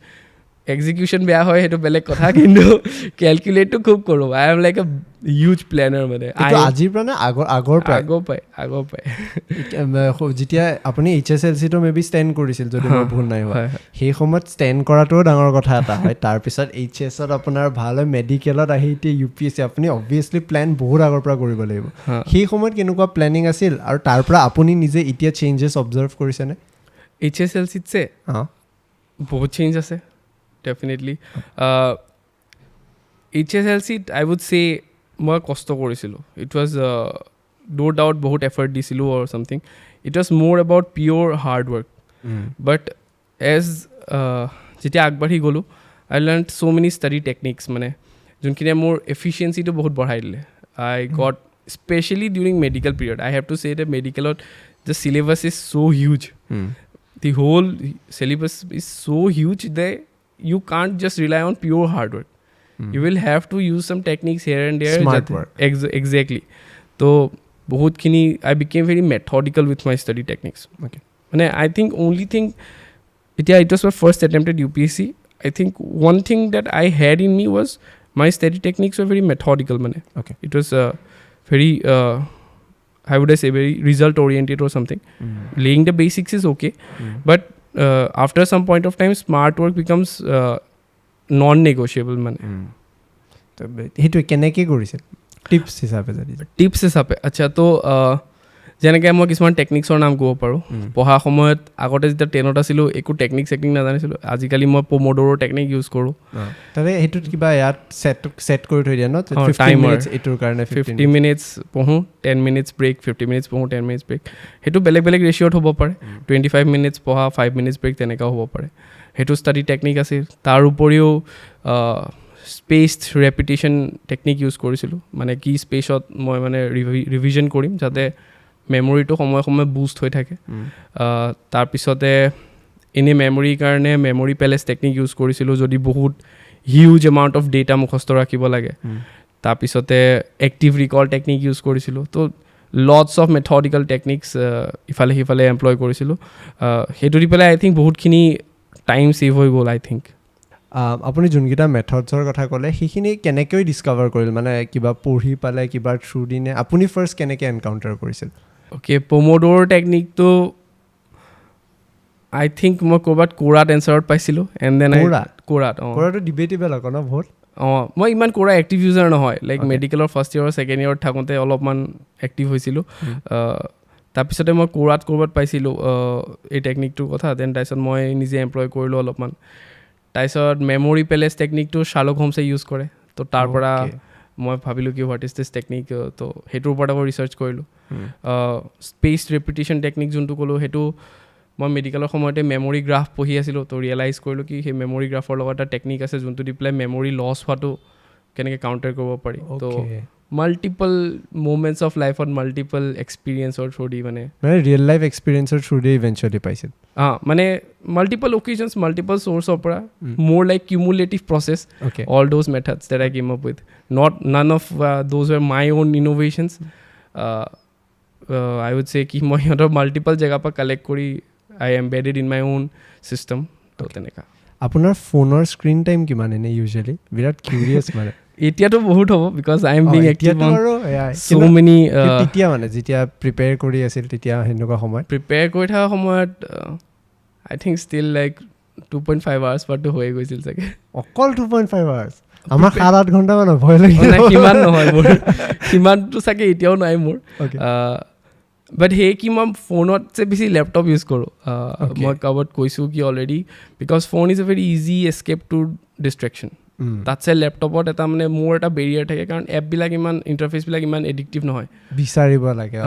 S1: এক্সিকিউশ্যন বেয়া হয় সেইটো বেলেগ কথা, কিন্তু কেলকুলেটটো খুব কৰোঁ. I am like a huge planner মানে.
S2: আজিৰ পৰা নে আগৰ
S1: পাই
S2: যেতিয়া আপুনি HSLC-টো মে বি ষ্টেণ্ড কৰিছিল যদি মই ভুল নাই হোৱা, সেই সময়ত ষ্টেণ্ড কৰাটোও ডাঙৰ কথা এটা হয়. তাৰপিছত HS-ত আপোনাৰ ভাল হয়, মেডিকেলত আহি এতিয়া UPSC, আপুনি অবভিয়াছলি প্লেন বহুত আগৰ পৰা কৰিব লাগিব. সেই সময়ত কেনেকুৱা প্লেনিং আছিল আৰু তাৰ পৰা আপুনি নিজে এতিয়া চেঞ্জেছ অবজাৰ্ভ কৰিছেনে?
S1: HSLC-তছে বহুত চেঞ্জ আছে ডেফিনেটলি. HSLC-ত আই উড চে মই কষ্ট কৰিছিলোঁ. ইট ৱাজ ন' ডাউট বহুত এফৰ্ট দিছিলোঁ অৰ ছামথিং. ইট ৱাজ মোৰ about pure hard work. But যেতিয়া আগবাঢ়ি গ'লোঁ, I learn so' many study techniques. মানে যোনখিনিয়ে মোৰ এফিচিয়েঞ্চিটো বহুত বঢ়াই দিলে I got specially during medical period I have to say the মেডিকেলত the syllabus is so' huge the whole syllabus is so huge that you can't just rely on pure hard work. You will have to use some techniques here and there.
S2: Smart work.
S1: Exactly. So, I became very methodical with my study techniques.
S2: Okay.
S1: And I think only thing, it was my first attempt at UPSC. I think one thing that I had in me was my study techniques were very methodical.
S2: Okay.
S1: It was very... how would I say, very result oriented or something. Laying the basics is okay, but after some point of time smart work becomes non-negotiable man.
S2: Hetu keneke korisil tips hisabe
S1: acha to যেনেকৈ মই কিছুমান টেকনিক্সৰ নাম ক'ব পাৰোঁ পঢ়া সময়ত আগতে যেতিয়া 10ত আছিলোঁ একো টেকনিক নাজানিছিলোঁ আজিকালি মই পমোডোৰ টেকনিক ইউজ কৰোঁ
S2: তাৰে সেইটোত কিবা ইয়াত ছেট কৰি থৈ দিয়া ন 15 মিনিটছ এইটোৰ কাৰণে
S1: 50 মিনিটছ পঢ়োঁ 10 মিনিটছ ব্ৰেক 50 মিনিটছ পঢ়োঁ 10 মিনিটছ ব্ৰেক সেইটো বেলেগ বেলেগ ৰেচিঅ'ত হ'ব পাৰে 25 মিনিটছ পঢ়া 5 মিনিটছ ব্ৰেক তেনেকুৱাও হ'ব পাৰে সেইটো ষ্টাডি টেকনিক আছিল তাৰ উপৰিও স্পেচড ৰেপিটেশ্যন টেকনিক ইউজ কৰিছিলোঁ মানে কি স্পেচত মই মানে ৰিভিজন কৰিম যাতে মেমৰিটো সময়ে সময়ে বুষ্ট হৈ থাকে তাৰপিছতে এনে মেমৰিৰ কাৰণে মেমৰি পেলেচ টেকনিক ইউজ কৰিছিলোঁ যদি বহুত হিউজ এমাউণ্ট অফ ডেটা মুখস্থ ৰাখিব লাগে তাৰপিছতে এক্টিভ ৰিকল টেকনিক ইউজ কৰিছিলোঁ তো লটছ অফ মেথডিকেল টেকনিক্স ইফালে সিফালে এমপ্লয় কৰিছিলোঁ সেইটো দি পেলাই আই থিংক বহুতখিনি টাইম ছেভ হৈ গ'ল আই থিংক
S2: আপুনি যোনকেইটা মেথডছৰ কথা ক'লে সেইখিনি কেনেকৈ ডিছকাভাৰ কৰিল মানে কিবা পঢ়ি পালে কিবা থ্ৰু দি নে আপুনি ফাৰ্ষ্ট কেনেকৈ এনকাউণ্টাৰ কৰিছিল
S1: অ'কে পমোডোৰ টেকনিকটো আই থিংক মই ক'ৰবাত কোৰাত এনচাৰত পাইছিলোঁ এণ্ড দেন
S2: কোৰাটো ডিবেটেবল আকৌ ন বহুত
S1: মই ইমান কোৰা এক্টিভ ইউজাৰ নহয় লাইক মেডিকেলৰ ফাৰ্ষ্ট ইয়েৰ ছেকেণ্ড ইয়েৰত থাকোঁতে অলপমান এক্টিভ হৈছিলোঁ তাৰপিছতে মই কোৰাত ক'ৰবাত পাইছিলোঁ এই টেকনিকটোৰ কথা দেন তাৰপিছত মই নিজে এমপ্লয় কৰিলোঁ অলপমান তাৰপিছত মেমৰি পেলেচ টেকনিকটো শাৰ্লক হোমছে ইউজ কৰে তো তাৰ পৰা মই ভাবিলোঁ কি হোৱাট ইজ দিছ টেকনিক তো সেইটোৰ ওপৰত আকৌ ৰিচাৰ্চ কৰিলোঁ স্পেচ ৰেপিটেশ্যন টেকনিক যোনটো ক'লোঁ সেইটো মই মেডিকেলৰ সময়তে মেমৰি গ্ৰাফ পঢ়ি আছিলোঁ তো ৰিয়েলাইজ কৰিলোঁ কি সেই মেমৰি গ্ৰাফৰ লগত এটা টেকনিক আছে যোনটো দি পেলাই মেমৰি লছ হোৱাটো কেনেকৈ কাউণ্টাৰ কৰিব পাৰি তো মাল্টিপল মুমেণ্টছ অফ লাইফত মাল্টিপল এক্সপিৰিয়েঞ্চৰ থ্ৰু দি মানে
S2: ৰিয়েল লাইফ এক্সপিৰিয়েঞ্চৰ থ্ৰু দি ইভেঞ্চুৱেলি পাইছিল
S1: মানে মাল্টিপল অকেজনছ মাল্টিপল চ'ৰ্চৰ পৰা মোৰ like cumulative process all those methods that I came up with none of those were my own innovations I would say ki moi সিহঁতৰ multiple জেগা পৰা collect কৰি I embedded in my own system তো তেনেকা
S2: আপোনাৰ ফোনৰ screen time কিমান এনে ইউজুৱেলি বিৰাট কিউৰিয়াছ মানে
S1: এতিয়াতো বহুত হ'ব because I am being active on so many
S2: তেতিয়া মানে যেতিয়া প্ৰিপেয়াৰ কৰি আছিল তেতিয়া হেনেকুৱা সময়
S1: প্ৰিপেয়াৰ কৰি থকা সময়ত আই থিংক ষ্টিল লাইক 2.5 আৱাৰ্ছ পাৰটো হৈ গৈছিল চাগে
S2: অকল 2.5 আৱাৰ্ছ আমাৰ 7-8 ঘণ্টা মান ভয় লাগে
S1: সিমান নহয় মোৰ সিমানটো চাগে এতিয়াও নাই মোৰ বাট সেই কি মই ফোনতছে বেছি লেপটপ ইউজ কৰোঁ মই কাৰোবাত কৈছোঁ কি অলৰেডি because phone is a very easy escape to distraction তাতছে লেপটপত এটা মানে মোৰ এটা বেৰিয়াৰ থাকে কাৰণ এপবিলাক ইমান ইণ্টাৰফেচবিলাক ইমান এডিক্টিভ নহয়
S2: বিচাৰিব লাগে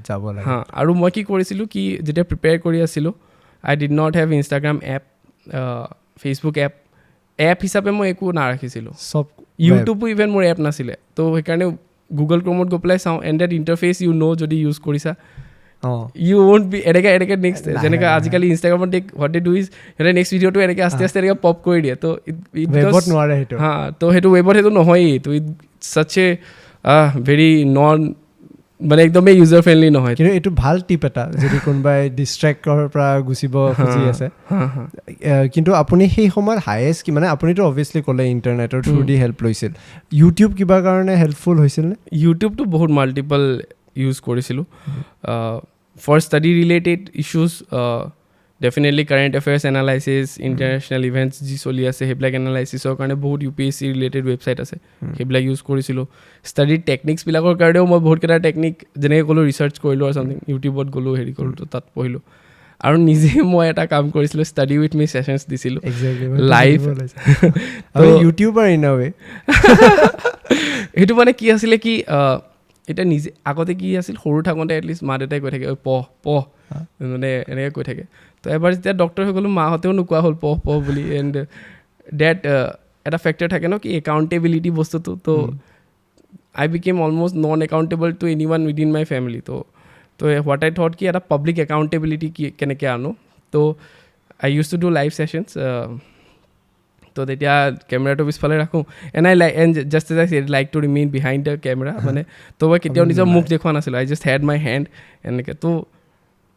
S2: যাব লাগে
S1: আৰু মই কি কৰিছিলোঁ কি যেতিয়া প্ৰিপেয়াৰ কৰি আছিলোঁ I did not have Instagram app Facebook app হিচাপে মই একো নাৰাখিছিলোঁ
S2: চব
S1: ইউটিউবো ইভেন মোৰ এপ নাছিলে তো সেইকাৰণে গুগল ক্ৰমত গৈ পেলাই চাওঁ এণ্ড দেট ইণ্টাৰফেচ যদি ইউজ কৰিছা ইউ ৱন্ট বি এনেকৈ নেক্সট যেনেকৈ আজিকালি ইনষ্টাগ্ৰামত হোৱাট দে ডু ইজ সিহঁতে নেক্সট ভিডিঅ'টো এনেকৈ আস্তে আস্তে এনেকৈ পপ কৰি দিয়ে তো
S2: নোৱাৰে সেইটো
S1: তো সেইটো ৱেবত সেইটো নহয়েই তো ইট ছাচ এ ভেৰি নন মানে একদমেই ইউজাৰ ফ্ৰেণ্ডলি নহয়
S2: কিন্তু এইটো ভাল টিপ এটা যদি কোনোবাই ডিষ্ট্ৰেক্টৰ পৰা গুচিব খুজি আছে কিন্তু আপুনি সেই সময়ত হায়েষ্ট কি মানে আপুনিতো অভিয়াছলি ক'লে ইণ্টাৰনেটৰ থ্ৰু দি হেল্প লৈছিল ইউটিউব কিবা কাৰণে হেল্পফুল হৈছিল নে
S1: ইউটিউবটো বহুত মাল্টিপল ইউজ কৰিছিলোঁ for study related issues definitely current affairs analysis international events যি চলি আছে সেইবিলাক এনালাইচিছৰ কাৰণে বহুত UPSC ৰিলেটেড ৱেবছাইট আছে সেইবিলাক ইউজ কৰিছিলোঁ ষ্টাডি টেকনিক্সবিলাকৰ কাৰণেও মই বহুতকেইটা টেকনিক যেনেকৈ ক'লোঁ ৰিচাৰ্চ কৰিলোঁ আৰু চামথিং ইউটিউবত গ'লোঁ হেৰি কৰিলোঁ তো তাত পঢ়িলোঁ আৰু নিজে মই এটা কাম কৰিছিলোঁ ষ্টাডি উইথ মি ছেশ্যনছ দিছিলোঁ লাইভ
S2: ইউটিউবাৰ ইন আ ৱে
S1: সেইটো মানে কি আছিলে কি এতিয়া নিজে আগতে কি আছিল সৰু থাকোঁতে এটলিষ্ট মা দেউতাই কৈ থাকে পঢ় মানে এনেকৈ কৈ থাকে তো এবাৰ যেতিয়া ডক্টৰ হৈ গ'লোঁ মাহঁতেও নোকোৱা হ'ল পঢ় বুলি এণ্ড ডেট এটা ফেক্টৰ থাকে ন কি একাউণ্টেবিলিটি বস্তুটো তো I became almost non-accountable to anyone within my family. So what I thought ki eta public accountability ki keneke ano. So I used to do live sessions. So tetia camera to bisphale rakhu. And I like, and just as I said, like to remain behind the camera. Mane to ba ketio nijor mukh dekhwa nasil. I just had my hand and to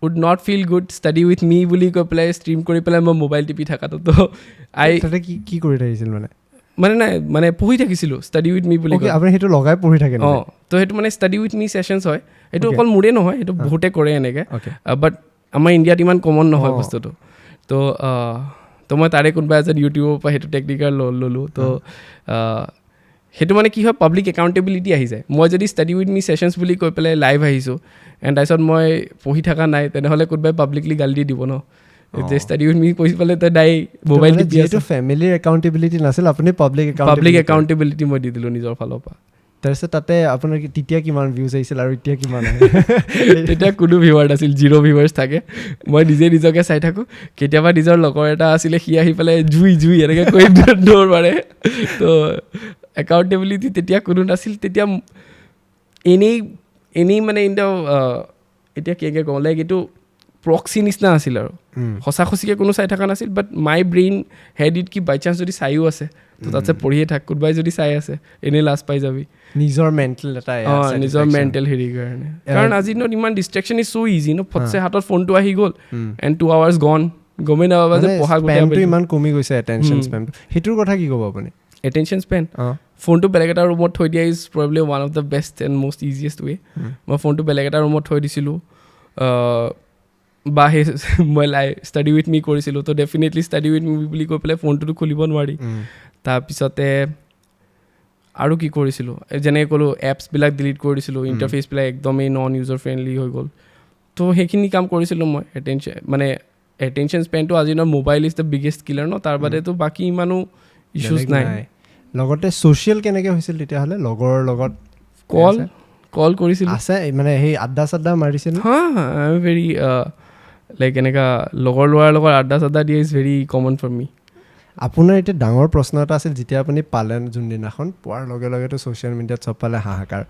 S1: would not feel good study with me buli ko play stream kori pelai ma mobile tipi thaka to I
S2: tata ki kori rahisil
S1: মানে পঢ়ি থাকিছিলোঁ study with মি বুলি
S2: আপুনি সেইটো লগাই পঢ়ি থাকে
S1: অঁ তো সেইটো মানে ষ্টাডি উইথ মি ছেশ্যনছ হয় সেইটো অকল মোৰে নহয় সেইটো বহুতে কৰে এনেকৈ বাট আমাৰ ইণ্ডিয়াত ইমান কমন নহয় বস্তুটো তো মই তাৰে কোনোবা এজন ইউটিউবৰ পৰা সেইটো টেকনিকেল ল'লোঁ তো সেইটো মানে কি হয় পাব্লিক একাউণ্টেবিলিটি আহি যায় মই যদি ষ্টাডি উইথ মি ছেশ্যনছ বুলি কৈ পেলাই লাইভ আহিছোঁ এণ্ড তাৰপিছত মই পঢ়ি থকা নাই তেনেহ'লে কোনোবাই পাব্লিকলি গালি দি দিব ন যে ষ্টাডি উইথ মি পঢ়ি পেলাই তই ডাই মোবাইল টিপি আছ
S2: ফেমিলিৰ একাউণ্টেবিলিটি নাছিল আপুনি পাব্লিক
S1: একাউণ্টেবিলিটি মই দি দিলোঁ নিজৰ ফালৰ পৰা
S2: তাৰপিছত তাতে আপোনাৰ তেতিয়া কিমান ভিউজ আহিছিল আৰু এতিয়া কিমান
S1: তেতিয়া কোনো ভিউৱাৰ নাছিল 0 ভিউৱাৰ্ছ থাকে মই নিজে নিজকে চাই থাকোঁ কেতিয়াবা নিজৰ লগৰ এটা আছিলে সি আহি পেলাই জুই এনেকৈ কৈ দৌৰ মাৰে তো একাউণ্টেবিলিটি তেতিয়া কোনো নাছিল তেতিয়া এনেই মানে এতিয়া কেনেকৈ কওঁ লাইক এইটো প্ৰক্সি নিচিনা আছিল আৰু সঁচা সঁচিকৈ কোনো চাই থকা নাছিল but my brain head it কি বাই চান্স যদি চাইও আছে তো তাতে পঢ়িয়ে থাক কোনোবাই যদি চাই আছে এনেই লাজ পাই যাবি
S2: নিজৰ মেণ্টেল এটা
S1: নিজৰ মেণ্টেল হেৰিৰ কাৰণে কাৰণ আজিৰ দিনত ইমান ডিষ্ট্ৰেকশ্যন ইজ চ' ইজি ন ফটছে হাতত ফোনটো আহি গ'ল এণ্ড 2 hours গন গমেই নাপাবা যে পঢ়া
S2: স্পেমটো ইমান কমি গৈছে এটেনশ্যন স্পেমটো সেইটোৰ কথা কি ক'ব আপুনি
S1: এটেনশ্যন স্পেন ফোনটো বেলেগ এটা ৰুমত থৈ দিয়া is probably one of the best and most easiest way মই ফোনটো বেলেগ এটা ৰুমত থৈ দিছিলোঁ বা সেই মই ষ্টাডি উইথ মি কৰিছিলোঁ তো ডেফিনেটলি ষ্টাডি উইথ মি বুলি কৈ পেলাই ফোনটোতো খুলিব নোৱাৰি তাৰপিছতে আৰু কি কৰিছিলোঁ যেনেকৈ ক'লোঁ এপছবিলাক ডিলিট কৰি দিছিলোঁ ইণ্টাৰফেচবিলাক একদমেই নন ইউজাৰ ফ্ৰেণ্ডলি হৈ গ'ল তো সেইখিনি কাম কৰিছিলোঁ মই এটেনশ্যন স্পেনটো আজি ন mobile is the biggest killer ন তাৰ বাদেতো বাকী ইমানো ইছ্যুজ নাই
S2: লগতে ছ'চিয়েল কেনেকৈ হৈছিল তেতিয়াহ'লে লগৰ লগত
S1: কল কৰিছিলোঁ
S2: আছে মানে সেই আড্ডা চাড্ডা মাৰিছিল
S1: হা আই এম ভেৰি লাইক এনেকুৱা লগৰ ল'ৰাৰ লগত আড্ডা চাড্ডা দিয়া ইজ ভেৰি কমন ফৰ মি
S2: আপোনাৰ এতিয়া ডাঙৰ প্ৰশ্ন এটা আছিল যেতিয়া আপুনি পালে যোনদিনাখন পোৱাৰ লগে লগেতো ছ'চিয়েল মিডিয়াত চব পালে হাহাকাৰ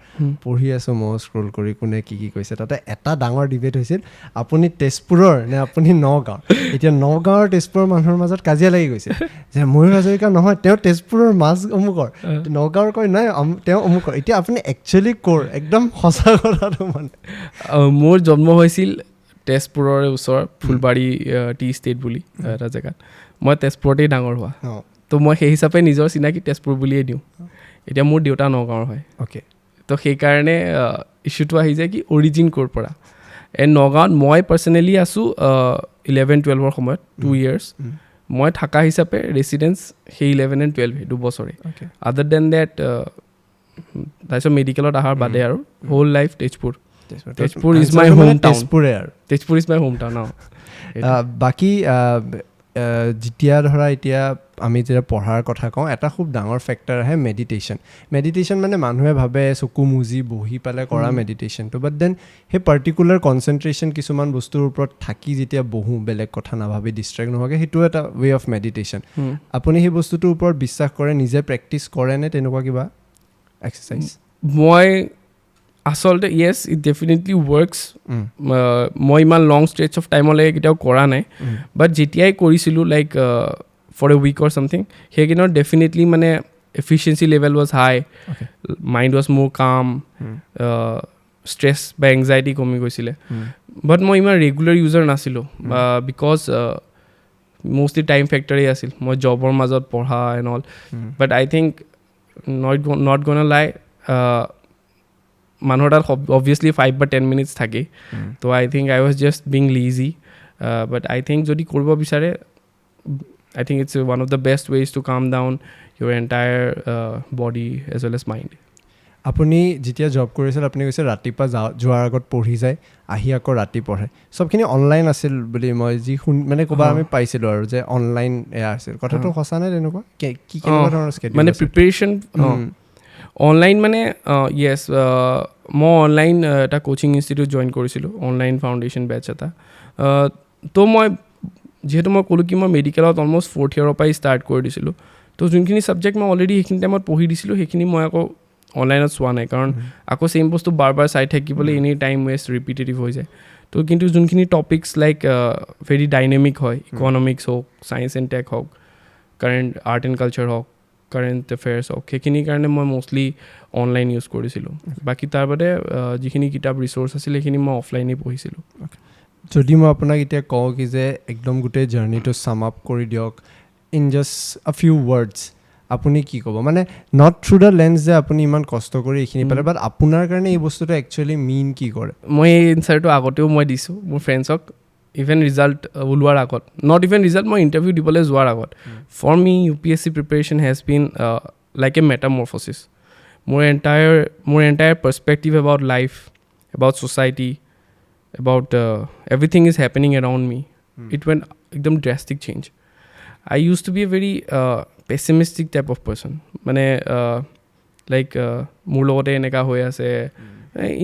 S2: পঢ়ি আছোঁ মই স্ক্ৰল কৰি কোনে কি কৈছে তাতে এটা ডাঙৰ ডিবেট হৈছিল আপুনি তেজপুৰৰ নে আপুনি নগাঁও এতিয়া নগাঁৱৰ তেজপুৰৰ মানুহৰ মাজত কাজিয়া লাগি গৈছে যে ময়ূৰ হাজৰিকা নহয় তেওঁ তেজপুৰৰ মাজ অমুকৰ নগাঁৱৰ কয় নাই তেওঁ অমুকৰ এতিয়া আপুনি একচুৱেলি ক'ৰ একদম সঁচা কথাটো মানে
S1: মোৰ জন্ম হৈছিল তেজপুৰৰ ওচৰ ফুলবাৰী টি ষ্টেট বুলি এটা জেগাত মই তেজপুৰতেই ডাঙৰ হোৱা তো মই সেই হিচাপে নিজৰ চিনাকি তেজপুৰ বুলিয়েই দিওঁ এতিয়া মোৰ দেউতা নগাঁৱৰ হয়
S2: অ'কে
S1: তো সেইকাৰণে ইছ্যুটো আহি যায় কি অৰিজিন ক'ৰ পৰা এণ্ড নগাঁৱত মই পাৰ্চনেলি আছোঁ 11-12ৰ সময়ত 2 years মই থকা হিচাপে ৰেচিডেঞ্চ সেই 11 and 12 2 বছৰে আদাৰ দেন ডেট তাৰপিছত মেডিকেলত অহাৰ বাদে আৰু whole life Tezpur is my home town Tezpur is my home town
S2: বাকী যেতিয়া ধৰা এতিয়া আমি যেতিয়া পঢ়াৰ কথা কওঁ এটা খুব ডাঙৰ ফেক্টৰ আহে মেডিটেশ্যন মানে মানুহে ভাবে চকু মুজি বহি পেলাই কৰা মেডিটেশ্যনটো বাট দেন সেই পাৰ্টিকুলাৰ কনচেনট্ৰেশ্যন কিছুমান বস্তুৰ ওপৰত থাকি যেতিয়া বহোঁ বেলেগ কথা নাভাবি ডিষ্ট্ৰেক্ট নোহোৱাকৈ সেইটো এটা ৱে অফ মেডিটেশ্যন আপুনি সেই বস্তুটোৰ ওপৰত বিশ্বাস কৰে নিজে প্ৰেক্টিচ কৰে নে তেনেকুৱা কিবা এক্সাৰচাইজ
S1: মই আচলতে য়েছ ইট ডেফিনেটলি ৱৰ্কছ মই ইমান লং ষ্ট্ৰেচ অফ টাইমলৈকে কেতিয়াও কৰা নাই বাট যেতিয়াই কৰিছিলোঁ like for a week or something সেইকেইদিনত ডেফিনেটলি মানে efficiency level was high mind was মোৰ কাম ষ্ট্ৰেছ বা এংজাইটি কমি গৈছিলে বাট মই ইমান ৰেগুলাৰ ইউজাৰ নাছিলোঁ বিকজ মষ্টলি টাইম ফেক্টৰেই আছিল মই জবৰ মাজত পঢ়া and all but I think not গনা লাই মানুহৰ তাত অবভিয়াছলি 5 বা 10 minutes থাকে তো I think I was just being lazy but I think যদি কৰিব বিচাৰে I think it's one of the best ways to calm down your entire body as well as mind
S2: আপুনি যেতিয়া জব কৰিছিল আপুনি কৈছে ৰাতিপুৱা যোৱাৰ আগত পঢ়ি যায় আহি আকৌ ৰাতি পঢ়ে চবখিনি অনলাইন আছিল বুলি মই মানে ক'ৰবাত আমি পাইছিলোঁ আৰু যে অনলাইন এয়া আছিল কথাটো সঁচা নাই তেনেকুৱা কি কেনেকুৱা ধৰণৰ স্কেডিউল
S1: মানে প্ৰিপেৰেশ্যন অনলাইন মানে য়েছ মই অনলাইন এটা কোচিং ইনষ্টিটিউট জইন কৰিছিলোঁ অনলাইন ফাউণ্ডেশ্যন বেটছ এটা তো মই যিহেতু মই ক'লোঁ কি মই মেডিকেলত অলমষ্ট 4th year পৰাই ষ্টাৰ্ট কৰি দিছিলোঁ তো যোনখিনি ছাবজেক্ট মই অলৰেডি সেইখিনি টাইমত পঢ়ি দিছিলোঁ সেইখিনি মই আকৌ অনলাইনত চোৱা নাই কাৰণ আকৌ ছেইম বস্তু বাৰ বাৰ চাই থাকিবলৈ এনেই টাইম ৱেষ্ট ৰিপিটেটিভ হৈ যায় তো কিন্তু যোনখিনি টপিকছ লাইক ভেৰি ডাইনেমিক হয় ইকনমিক্স হওক ছায়েন্স এণ্ড টেক হওক কাৰেণ্ট আৰ্ট এণ্ড কালচাৰ হওক কাৰেণ্ট এফেয়াৰ্ছ হওক সেইখিনিৰ কাৰণে মই মষ্টলি অনলাইন ইউজ কৰিছিলোঁ বাকী তাৰ বাদে যিখিনি কিতাপ ৰিচ'ৰ্চ আছিলে সেইখিনি মই অফলাইনেই পঢ়িছিলোঁ
S2: যদি মই আপোনাক এতিয়া কওঁ কি যে একদম গোটেই জাৰ্ণিটো ছাম আপ কৰি দিয়ক in just a few words আপুনি কি ক'ব মানে নট থ্ৰু দ্য লেন্স যে আপুনি ইমান কষ্ট কৰি এইখিনি পালে বাট আপোনাৰ কাৰণে এই বস্তুটো একচুৱেলি মিন কি কৰে
S1: মই এই এনচাৰটো আগতেও মই দিছোঁ মোৰ ফ্ৰেণ্ডছক ইভেন ৰিজাল্ট ওলোৱাৰ আগত নট ইভেন ৰিজাল্ট মই ইণ্টাৰভিউ দিবলৈ যোৱাৰ আগত for me UPSC preparation has been like a metamorphosis মোৰ entire perspective about life about society about everything is happening around me. It went ekdam drastic change. I used to be a very pessimistic type of person. Mane like mur logote eneka hoy ase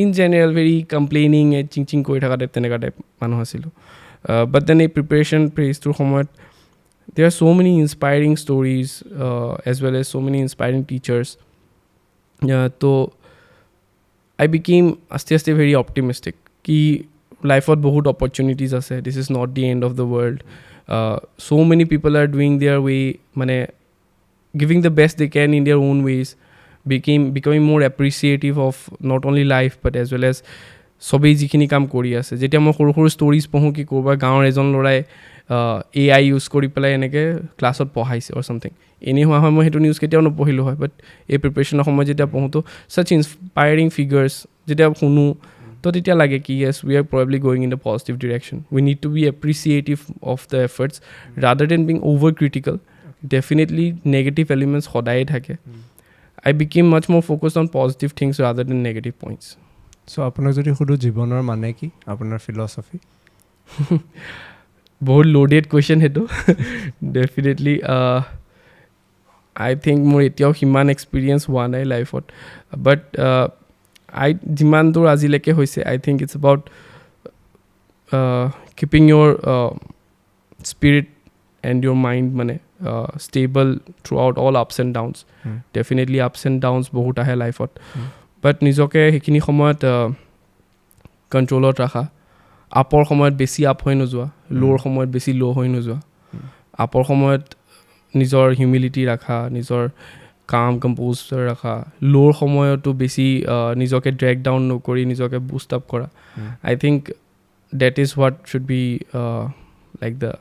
S1: in general very complaining ching koi thaka type teneka type manu asilo. But then a preparation phase through homework there are so many inspiring stories as well as so many inspiring teachers. So I became aste very optimistic ki লাইফত বহুত opportunities আছে দিছ is not the end of the world so many people are doing their way মানে giving the best they can in their own ways becoming more appreciative of not only life but as well as সবেই যিখিনি কাম কৰি আছে যেতিয়া মই সৰু সৰু ষ্টৰিজ পঢ়োঁ কি ক'ৰবাৰ গাঁৱৰ এজন ল'ৰাই AI ইউজ কৰি পেলাই এনেকৈ ক্লাছত পঢ়াইছে অৰ চামথিং এনেই হোৱা হয় মই সেইটো নিউজ কেতিয়াও নপঢ়িলোঁ হয় বাট এই প্ৰিপেৰেশ্যনৰ সময়ত যেতিয়া পঢ়োঁ তো ছাচ ইনস্পায়াৰিং ফিগাৰ্ছ যেতিয়া শুনো তো তেতিয়া লাগে কি yes we are probably going in the positive direction we need to be appreciative of the efforts rather than being over critical definitely negative elements সদায় থাকে I became much more focused on positive things rather than negative points
S2: so আপোনাক যদি সুধো জীৱনৰ মানে কি আপোনাৰ philosophy
S1: বহুত লোডেড কুৱেশ্যন সেইটো ডেফিনেটলি I think মোৰ এতিয়াও সিমান এক্সপিৰিয়েঞ্চ হোৱা নাই লাইফত বাট যিমান দূৰ আজিলৈকে হৈছে I think it's about keeping your spirit and your mind মানে stable throughout all ups and downs definitely ups and downs বহুত আহে লাইফত বাট নিজকে সেইখিনি সময়ত কণ্ট্ৰলত ৰাখা আপৰ সময়ত বেছি আপ হৈ নোযোৱা ল'ৰ সময়ত বেছি ল' হৈ নোযোৱা আপৰ সময়ত নিজৰ হিউমিলিটি ৰাখা নিজৰ কাম কম্প'জ ৰাখা ল'ৰ সময়তো বেছি নিজকে ড্ৰেগ ডাউন নকৰি নিজকে বুষ্ট আপ কৰা I think that is what should be like the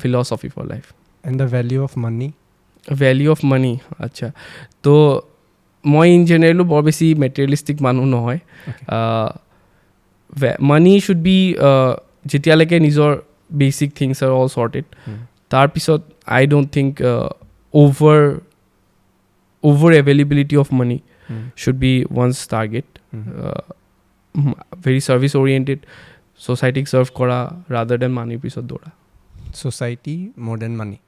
S1: philosophy for life
S2: and the value of money আচ্ছা তো মই ইন জেনেৰেলো বৰ বেছি মেটেৰিয়েলিষ্টিক মানুহ নহয়
S1: money should be যেতিয়ালৈকে নিজৰ basic things R all sorted তাৰপিছত I don't think over availability of money should be one's target very service oriented society serve kora rather than money pisot dora
S2: society more than money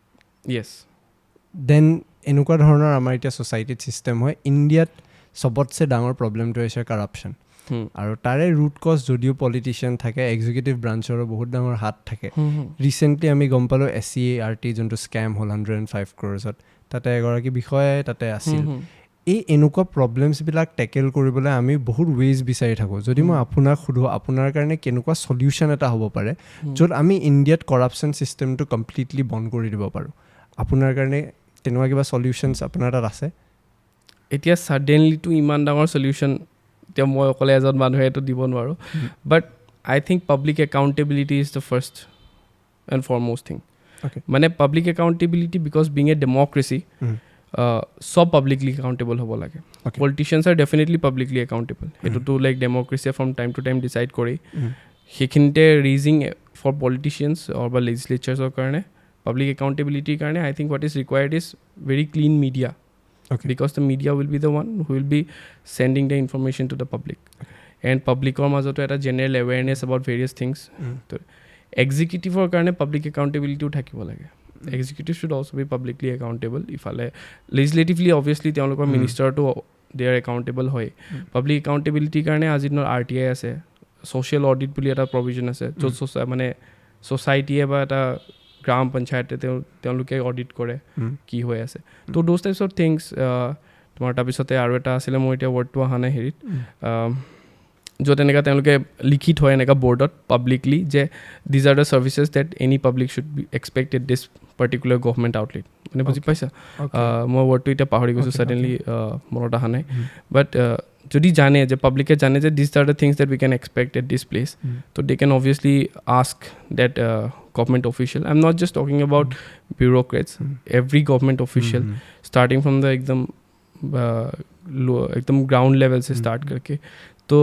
S1: yes
S2: then এনেকুৱা ধৰণৰ আমাৰ এতিয়া society system হয় ইণ্ডিয়াত সবতছে ডাঙৰ প্ৰবলেমটো হৈছে corruption আৰু তাৰে ৰুট কজ যদিও পলিটিচিয়ান থাকে এক্সিকিউটিভ ব্ৰাঞ্চৰো বহুত ডাঙৰ হাত থাকে ৰিচেণ্টলি আমি গম পালোঁ SCART যোনটো স্কেম হ'ল 105 crores তাতে এগৰাকী বিষয়ে তাতে আছিল এই এনেকুৱা প্ৰব্লেমছবিলাক টেকেল কৰিবলৈ আমি বহুত ৱেজ বিচাৰি থাকোঁ যদি মই আপোনাক সোধোঁ আপোনাৰ কাৰণে কেনেকুৱা চলিউশ্যন এটা হ'ব পাৰে য'ত আমি ইণ্ডিয়াত কৰাপশ্যন ছিষ্টেমটো কমপ্লিটলি বন্ধ কৰি দিব পাৰোঁ আপোনাৰ কাৰণে তেনেকুৱা কিবা চলিউশ্যনছ আপোনাৰ তাত আছে
S1: এতিয়া ছাডেনলিটো ইমান ডাঙৰ চলিউশ্যন এতিয়া মই অকলে এজন মানুহে এইটো দিব নোৱাৰোঁ বাট I think public accountability is the first and foremost thing মানে public accountability because being a democracy সব পাব্লিকলি একাউণ্টেবল হ'ব লাগে politicians are definitely publicly accountable সেইটোতো লাইক ডেমক্ৰেচিয়ে from time to time decide কৰি সেইখিনিতে ৰিজিং ফৰ পলিটিচিয়ানছ বা লেজিছলেচাৰ্ছৰ কাৰণে পাব্লিক একাউণ্টেবিলিটিৰ কাৰণে I think what is required is very clean media because the media will be the one who will be sending the information to the public and publicৰ মাজতো এটা general awareness about various things এক্সিকিউটিভৰ কাৰণে public একাউণ্টেবিলিটিও থাকিব লাগে executive should also be publicly accountable ইফালে legislatively obviously তেওঁলোকৰ মিনিষ্টাৰটো দে আৰ একাউণ্টেবল হয় পাব্লিক একাউণ্টেবিলিটিৰ কাৰণে আজিৰ দিনত RTI আছে ছ'চিয়েল অডিট বুলি এটা প্ৰভিজন আছে য'ত মানে ছ'চাইটিয়ে বা এটা গ্ৰাম পঞ্চায়তে তেওঁলোকে অডিট কৰে
S2: Hmm.
S1: কি হৈ আছে তো দ'জ টাইপছ অফ থিংছ তোমাৰ তাৰপিছতে আৰু এটা আছিলে মোৰ এতিয়া ৱৰ্ডটো অহা নাই হেৰিত য'ত এনেকুৱা তেওঁলোকে লিখি থয় এনেকুৱা বৰ্ডত পাব্লিকলি যে these are the services that any public should be expected this particular government outlet মানে বুজি পাইছা মই ৱৰ্ডটো এতিয়া পাহৰি গৈছোঁ ছাডেনলি মনত অহা নাই বাট যদি জানে যে পাব্লিকে জানে যে this are the things that we can expect at this place তো they can obviously ask that government official. I'm not just talking about bureaucrats. Every government official, starting from the एकदम ground level से start करके तो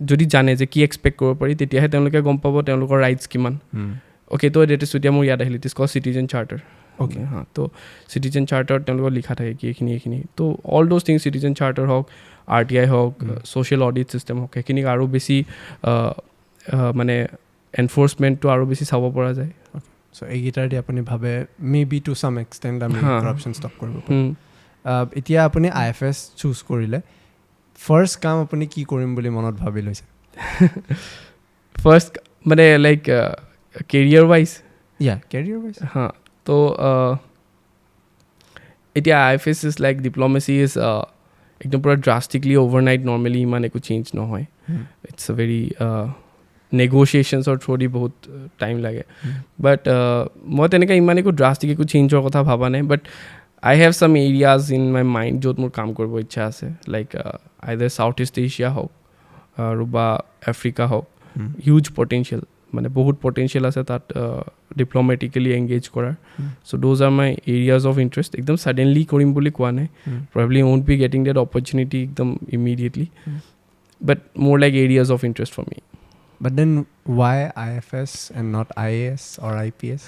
S1: যদি জানে যে কি expect কৰিব পাৰি তেতিয়াহে তেওঁলোকে গম পাব তেওঁলোকৰ ৰাইটছ কিমান অ'কে তো ডেট এতিয়া মোৰ ইয়াত আহিলে it is call citizen charter okay হাঁ তো চিটিজেন চাৰ্টাৰত তেওঁলোকৰ লিখা থাকে কি এইখিনি তো all those things citizen charter হওক RTI হওক ছ'চিয়েল অডিট ছিষ্টেম হওক সেইখিনিক আৰু বেছি মানে এনফৰ্চমেণ্টটো আৰু বেছি চাব পৰা যায়
S2: চ' এইকেইটাৰ দি আপুনি ভাবে মে বি টু চাম এক্সটেণ্ট আমি কৰাপশ্যন ষ্টপ কৰিব পাৰিম এতিয়া আপুনি IFS চুজ কৰিলে ফাৰ্ষ্ট কাম আপুনি কি কৰিম বুলি মনত ভাবি লৈছে
S1: ফাৰ্ষ্ট মানে like career wise
S2: career wise
S1: হাঁ তো এতিয়া IFS ইজ লাইক ডিপ্ল'মেচি ইজ একদম পূৰা ড্ৰাষ্টিকলি অ'ভাৰনাইট নৰ্মেলি ইমান একো চেঞ্জ নহয় ইটছ এ ভেৰি নেগ'চিয়েশ্যনছৰ থ্ৰুদি বহুত টাইম লাগে বাট মই তেনেকৈ ইমান একো ড্ৰাষ্টিক একো চেঞ্জৰ কথা ভবা নাই বাট I have some areas in my mind য'ত মোৰ কাম কৰিব ইচ্ছা আছে লাইক আইদাৰ চাউথ ইষ্ট এছিয়া হওক আৰু বা আফ্ৰিকা হওক হিউজ পটেঞ্চিয়েল মানে বহুত পটেঞ্চিয়েল আছে তাত ডিপ্ল'মেটিকেলি এংগেজ কৰাৰ so' those are my areas of interest একদম ছাডেনলি কৰিম বুলি কোৱা নাই probably won't be getting that opportunity একদম immediately but more like areas of interest for me.
S2: But then why IFS and not IAS or IPS?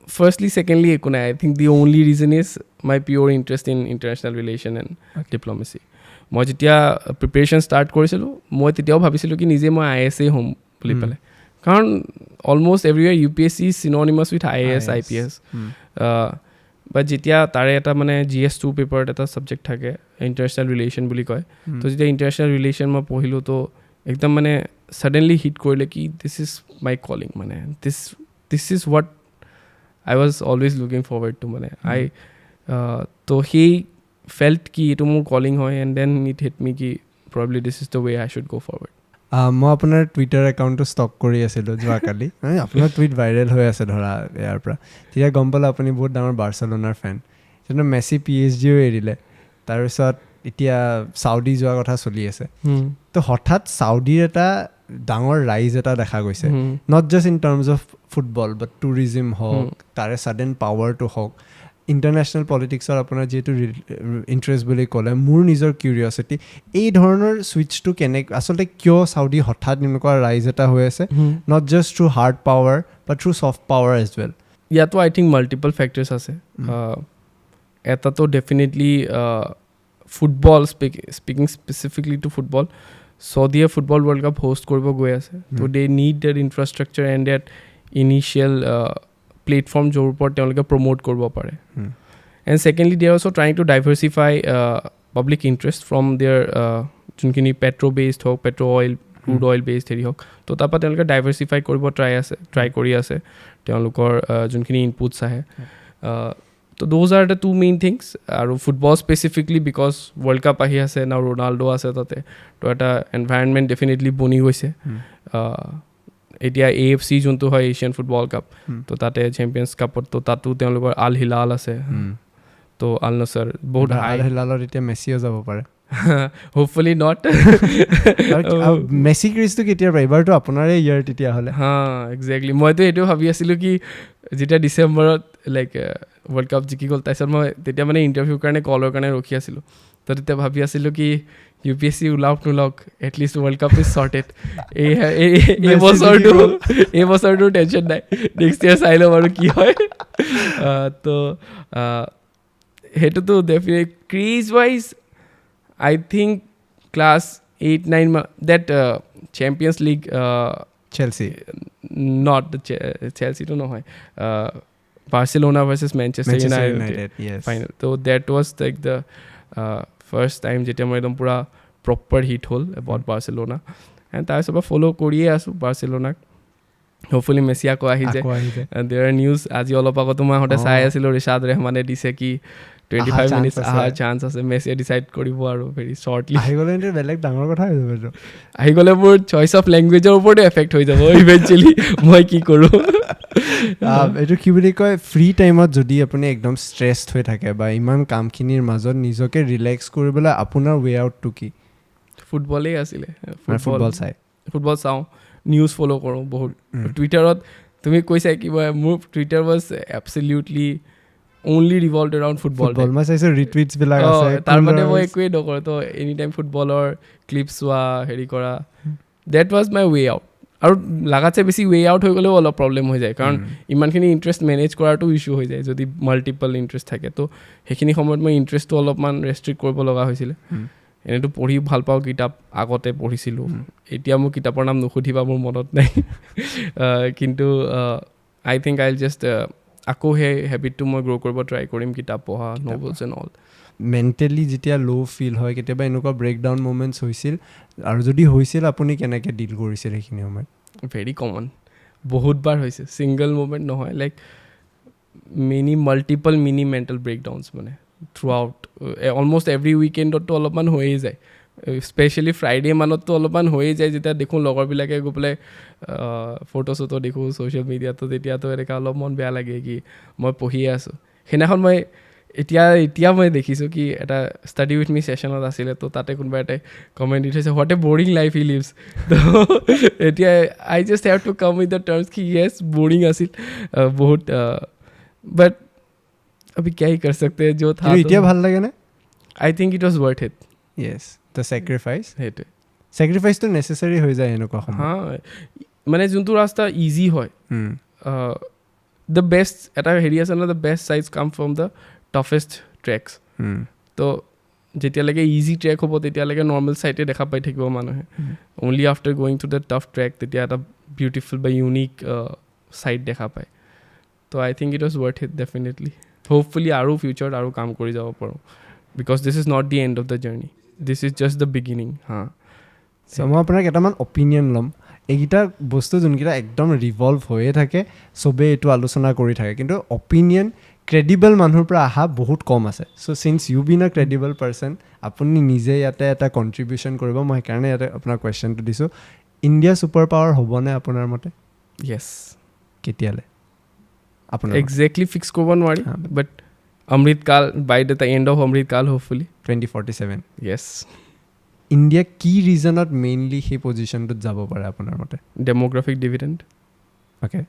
S1: Firstly, secondly, I think the only reason is my pure interest in international relation and diplomacy. মই যেতিয়া preparation start কৰিছিলোঁ মই তেতিয়াও ভাবিছিলোঁ কি নিজে মই IAS হ'ম বুলি পেলাই কাৰণ almost everywhere UPSC is synonymous with IAS IPS but যেতিয়া তাৰে এটা মানে GS2 পেপাৰত এটা ছাবজেক্ট থাকে ইণ্টাৰনেশ্যনেল ৰিলেশ্যন বুলি কয় তো যেতিয়া ইণ্টাৰনেশ্যনেল ৰিলেশ্যন মই পঢ়িলোঁ তো একদম মানে ছাডেনলি হিট কৰিলে কি দিছ ইজ মাই কলিং মানে this is what I was always looking forward to মানে তো সেই felt কি এইটো মোৰ কলিং হয় and then it hit me কি probably this is the way I should go forward.
S2: মই আপোনাৰ টুইটাৰ একাউণ্টটো ষ্টক কৰি আছিলোঁ যোৱাকালি আপোনাৰ টুইট ভাইৰেল হৈ আছে ধৰা ইয়াৰ পৰা তেতিয়া গম পালোঁ আপুনি বহুত ডাঙৰ বাৰ্চেলোনাৰ ফেন তেতিয়া মেছি PhDও এৰিলে তাৰপিছত এতিয়া চাউদি যোৱাৰ কথা চলি আছে তো হঠাৎ চাউদিৰ এটা ডাঙৰ ৰাইজ এটা দেখা গৈছে not just in terms of football but tourism হওক তাৰে ছাডেন পাৱাৰটো হওক ইণ্টাৰনেশ্যনেল পলিটিক্সৰ আপোনাৰ যিহেতু ইণ্টাৰেষ্ট বুলি ক'লে মোৰ নিজৰ কিউৰিয়চিটি এই ধৰণৰ ছুইচটো আচলতে কিয় চাউদি হঠাৎ এনেকুৱা ৰাইজ এটা হৈ আছে not just through hard power but through soft power as well
S1: ইয়াতো আই থিংক মাল্টিপল ফেক্টৰ্ছ আছে এটাতো definitely football speaking specifically to football Saudi football World Cup host korbo goi ase so they need that infrastructure and that initial platform jor upor teloke promote korbo pare and secondly they are also trying to diversify public interest from their junkini petro based hok petro oil crude oil based heri hok to tapa teloke diversify korbo try kori ase telokor junkini inputs ahe so those are the two main things aru football specifically because world cup ahi ase now Ronaldo ase tate to eta environment definitely boni hoise etia AFC juntu hoy Asian football cup to tate champions cup to tatu telokor Al Hilal ase to Al Nassr bahut high
S2: Al Hilalor etia Messi ho jabo pare
S1: hopefully not
S2: Messi craze to ketia ebar to apunare year titia hole
S1: ha exactly moi to etu bhabi asilu ki jeta December like World Cup জিকি গ'ল তাৰপিছত মই তেতিয়া মানে interview কাৰণে কলৰ কাৰণে ৰখি আছিলোঁ তো তেতিয়া ভাবি আছিলোঁ কি UPSC ওলাওক নোলাওক at least world cup is sorted এই বছৰটো টেনশ্যন নাই নেক্সট ইয়েৰ চাই ল'ম আৰু কি হয় তো সেইটোতো definite craze wise I think class 8-9 that champions league
S2: Chelsea
S1: not the Chelsea to নহয় Barcelona versus Manchester United
S2: yes.
S1: final so that was like the first time jeta moi ekdom pura proper hit hol about Barcelona and ta soba follow koriye asu Barcelona hopefully Messi আকৌ আহি যায় there news আজি অলপ আগতো মই আহোঁতে চাই আছিলোঁ ৰিছাদ ৰেহমানে দিছে কি 25 মিনিটছ অহাৰ চান্স আছে মেছিয়ে ডিচাইড কৰিব আৰু ভেৰি শ্বৰ্টলি
S2: আহি গ'লে বেলেগ ডাঙৰ কথা হৈ যাব
S1: আহি গ'লে মোৰ চইচ অফ লেংগুৱেজৰ ওপৰতে এফেক্ট হৈ যাব ইভেঞ্চুৱেলি মই কি কৰোঁ
S2: এইটো কি বুলি কয় ফ্ৰী টাইমত যদি আপুনি একদম ষ্ট্ৰেছড হৈ থাকে বা ইমান কামখিনিৰ মাজত নিজকে ৰিলেক্স কৰিবলৈ আপোনাৰ ৱে আউটটো কি
S1: ফুটবলেই আছিলে
S2: ফুটবল
S1: চাওঁ নিউজ ফ'ল' কৰোঁ বহুত টুইটাৰত তুমি কৈছা কিবা মোৰ Twitter was absolutely only revolved around football
S2: মই চাইছোঁ ৰিটুইটছ বিলাক আছে
S1: তাৰ মানে মই একোৱেই নকৰোঁ তো এনি টাইম ফুটবলৰ ক্লিপছ চোৱা হেৰি কৰা that was my way out আৰু লাগাতছে বেছি ৱে আউট হৈ গ'লেও অলপ প্ৰব্লেম হৈ যায় কাৰণ ইমানখিনি ইণ্টাৰেষ্ট মেনেজ কৰাটো ইছ্যু হৈ যায় যদি মাল্টিপল ইণ্টাৰেষ্ট থাকে তো সেইখিনি সময়ত মই ইণ্টাৰেষ্টটো অলপমান ৰেষ্ট্ৰিক্ট কৰিব লগা হৈছিলে এনেইতো পঢ়ি ভাল পাওঁ কিতাপ আগতে পঢ়িছিলোঁ এতিয়া মোৰ কিতাপৰ নাম নুসুধিবা মোৰ মনত নাই কিন্তু আই থিংক আইল জাষ্ট আকৌ সেই হেবিটটো মই গ্ৰ' কৰিব ট্ৰাই কৰিম কিতাপ পঢ়া নভেলছ এণ্ড অল
S2: মেণ্টেলি যেতিয়া ল' ফিল হয় কেতিয়াবা এনেকুৱা ব্ৰেকডাউন মুমেণ্টছ হৈছিল আৰু যদি হৈছিল আপুনি কেনেকৈ ডিল কৰিছিল সেইখিনি সময়ত
S1: ভেৰি কমন বহুতবাৰ হৈছে ছিংগল মুমেণ্ট নহয় লাইক মাল্টিপল মিনি মেণ্টেল ব্ৰেকডাউনছ মানে থ্ৰু আউট অলমষ্ট এভৰি উইকেণ্ডততো অলপমান হৈয়ে যায় স্পেচিয়েলি ফ্ৰাইডে মানততো অলপমান হৈয়ে যায় যেতিয়া দেখোঁ লগৰবিলাকে গৈ পেলাই ফটো চটো দেখোঁ ছ'চিয়েল মিডিয়াতো তেতিয়াতো এনেকুৱা অলপ মন বেয়া লাগে কি মই পঢ়িয়ে আছোঁ সেইদিনাখন মই এতিয়া মই দেখিছোঁ কি এটা ষ্টাডি উইথ মি ছেশ্যনত আছিলে তো তাতে কোনোবা এটাই কমেণ্ট দি থৈছে what a boring life he lives তো এতিয়া I just have to come with the terms কি য়েছ বৰিং আছিল বহুত বাট अभी क्या ही कर सकते हैं जो था
S2: এতিয়া ভাল লাগে নে
S1: I think it was worth it
S2: yes the sacrifice
S1: সেইটোৱে
S2: ছেক্ৰিফাইচটো নেচেচাৰী হৈ যায় এনেকুৱা সময়
S1: মানে যোনটো ৰাস্তা ইজি হয় দ্য বেষ্ট এটা হেৰি আছে ন দ্য বেষ্ট চাইজ কাম ফ্ৰম দ্য টাফেষ্ট ট্ৰেকছ তো যেতিয়ালৈকে ইজি ট্ৰেক হ'ব তেতিয়ালৈকে নৰ্মেল চাইটে দেখা পাই থাকিব মানুহে only after going to the tough trek তেতিয়া এটা বিউটিফুল বা ইউনিক চাইট দেখা পায় তো I think it was worth it definitely hopefully আৰু ফিউচাৰত আৰু কাম কৰি যাব পাৰোঁ because this is not the end of the journey this is just the beginning
S2: so' মই আপোনাৰ কেইটামান অপিনিয়ন ল'ম এইকেইটা বস্তু যোনকেইটা একদম ৰিভল্ভ হৈয়ে থাকে চবেই এইটো আলোচনা কৰি থাকে কিন্তু অপিনিয়ন ক্ৰেডিবল মানুহৰ পৰা অহা বহুত কম আছে চ' চিন্স ইউ বিন আ ক্ৰেডিবল পাৰ্চন আপুনি নিজে ইয়াতে এটা কণ্ট্ৰিবিউশ্যন কৰিব মই সেইকাৰণে ইয়াতে আপোনাৰ কুৱেশ্যনটো দিছোঁ ইণ্ডিয়া ছুপাৰ পাৱাৰ হ'বনে আপোনাৰ মতে
S1: য়েছ
S2: কেতিয়ালৈ আপোনাৰ
S1: একজেক্টলি ফিক্স কৰিব নোৱাৰি but Amritkaal by the end of Amritkaal hopefully
S2: 2047
S1: য়েছ
S2: ইণ্ডিয়া কি ৰিজনত মেইনলি সেই পজিশ্যনটোত যাব পাৰে আপোনাৰ মতে
S1: ডেম'গ্ৰাফিক ডিভিডেণ্ট
S2: অ'কে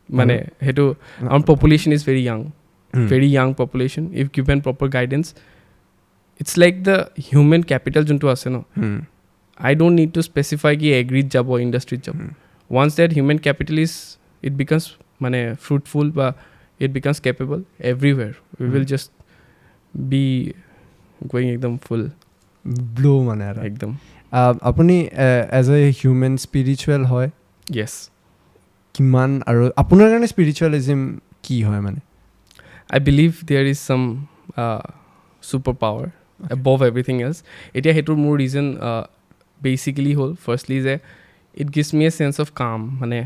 S1: মানে সেইটো আমাৰ population is very young population if given proper guidance it's like the human capital যোনটো আছে ন I don't need to specify কি এগ্ৰিত যাব ইণ্ডাষ্ট্ৰিত যাব once that human capital is it becomes মানে ফ্ৰুটফুল বা it becomes capable everywhere we will just be going একদম ফুল
S2: ব্লো মানে
S1: একদম
S2: আপুনি এজ এ হিউমেন স্পিৰিচুৱেল হয়
S1: য়েছ
S2: কিমান আৰু আপোনাৰ কাৰণে স্পিৰিচুৱেলিজিম কি হয় মানে
S1: I believe there is some super power above everything else এতিয়া সেইটোৰ মোৰ ৰিজন বেচিকেলি হ'ল ফাৰ্ষ্টলি যে it gives me a sense of calm মানে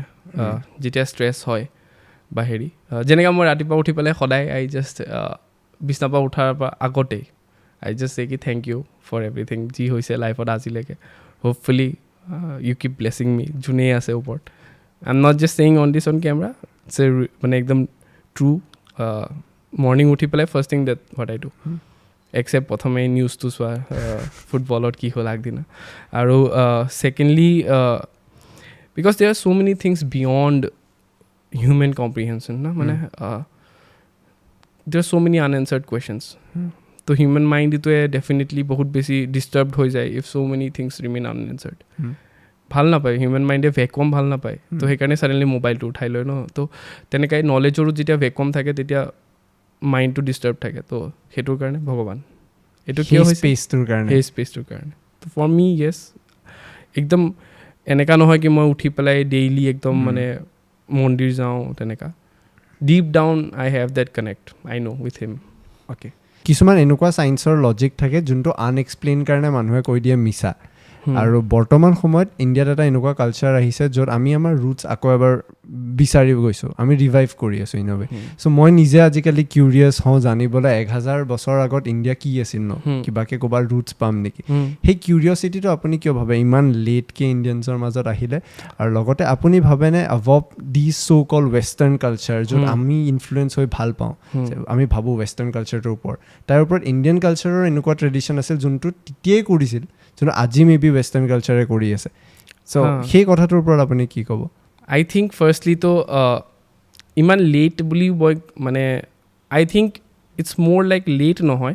S1: যেতিয়া ষ্ট্ৰেছ হয় বা হেৰি যেনেকৈ মই ৰাতিপুৱা উঠি পেলাই সদায় আই জাষ্ট বিচনাৰ পৰা উঠাৰ পৰা আগতেই আই জাষ্ট চে কি থেংক ইউ ফৰ এভৰিথিং যি হৈছে লাইফত আজিলৈকে hopefully you keep blessing me যোনেই আছে ওপৰত I am not just saying on this on camera it's a মানে একদম ট্ৰু মৰ্ণিং উঠি পেলাই first thing that what I do except প্ৰথমে নিউজটো চোৱা ফুটবলত কি হ'ল আগদিনা আৰু secondly because there are so' many things beyond human comprehension না মানে there are so' many unanswered questions to human mind এইটোৱে ডেফিনেটলি বহুত বেছি ডিষ্টাৰ্বড হৈ যায় if so' many things remain unanswered ভাল নাপায় হিউমেন মাইণ্ডে ভেকুৱাম ভাল নাপায় তো সেইকাৰণে ছাডেনলি মোবাইলটো উঠাই লয় ন তো তেনেকৈ নলেজৰো যেতিয়া ভেকুৱাম থাকে তেতিয়া মাইণ্ডটো ডিষ্টাৰ্ব থাকে তো সেইটোৰ কাৰণে ভগৱান এইটো কিয় হৈছে
S2: স্পেচটোৰ কাৰণে
S1: সেই স্পেচটোৰ কাৰণে তো ফৰ মি য়েছ একদম এনেকুৱা নহয় কি মই উঠি পেলাই ডেইলি একদম মানে মন্দিৰ যাওঁ তেনেকুৱা deep down I have that connect I know' with him
S2: okay কিছুমান এনেকুৱা ছায়েন্সৰ লজিক থাকে যোনটো আনএক্সপ্লেইন কাৰণে মানুহে কৈ দিয়ে মিছা আৰু বৰ্তমান সময়ত ইণ্ডিয়াত এটা এনেকুৱা কালচাৰ আহিছে য'ত আমি আমাৰ ৰুটছ আকৌ এবাৰ বিচাৰি গৈছোঁ, আমি ৰিভাইভ কৰি আছোঁ ইন এ ৱে। চ' মই নিজে আজিকালি কিউৰিয়াছ হওঁ জানিবলৈ 1000 বছৰ আগত ইণ্ডিয়া কি আছিল ন, কিবাকে ক'ৰবাৰ ৰুটছ পাম নেকি। সেই কিউৰিয়চিটিটো আপুনি কিয় ভাবে ইমান লেটকৈ ইণ্ডিয়ানছৰ মাজত আহিলে, আৰু লগতে আপুনি ভাবেনে অভ দিছ চ' কল ৱেষ্টাৰ্ণ কালচাৰ য'ত আমি ইনফ্লুৱেঞ্চ হৈ ভাল পাওঁ, আমি ভাবোঁ ৱেষ্টাৰ্ণ কালচাৰটোৰ ওপৰত, তাৰ ওপৰত ইণ্ডিয়ান কালচাৰৰ এনেকুৱা ট্ৰেডিশ্যন আছিল যোনটো তেতিয়াই কৰিছিল, যোনটো আজি মে বি ৱেষ্টাৰ্ণ কালচাৰে কৰি আছে। চ' সেই কথাটোৰ ওপৰত আপুনি কি ক'ব?
S1: আই থিংক ফাৰ্ষ্টলিতো ইমান লেট বুলি মই মানে আই থিংক ইটছ মোৰ লাইক লেট নহয়,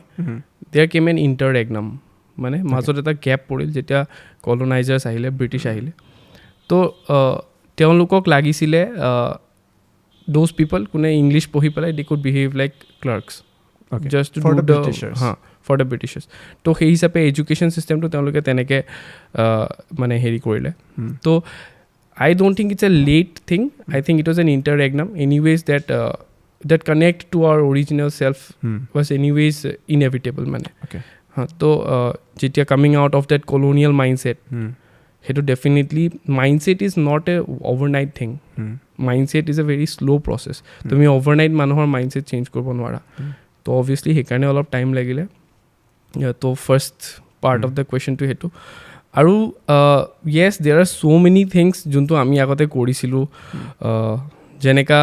S1: দেয়াৰ কেম এন ইণ্টাৰৰেগনাম, মানে মাজত এটা গেপ পৰিল যেতিয়া কলনাইজাৰ্ছ আহিলে, ব্ৰিটিছ আহিলে। তো তেওঁলোকক লাগিছিলে দ'জ পিপল কোনে ইংলিছ পঢ়ি পেলাই they could behave like clerks just to do the for the Britishers. তো সেই হিচাপে এডুকেশ্যন ছিষ্টেমটো তেওঁলোকে তেনেকৈ মানে হেৰি কৰিলে। তো I don't think it's a late thing. I think it was an interregnum. Anyways, that connect to our original self was anyways inevitable. Mane.
S2: Okay.
S1: So, যেতিয়া coming out of that colonial mindset, সেইটো definitely mindset is not a overnight thing. Mindset is a very slow process. তুমি overnight মানুহৰ mindset change কৰিব নোৱাৰা. তো obviously সেইকাৰণে অলপ time লাগিলে. তো first part of the question to সেইটো। আৰু য়েছ there are so' many things যোনটো আমি আগতে কৰিছিলোঁ, যেনেকা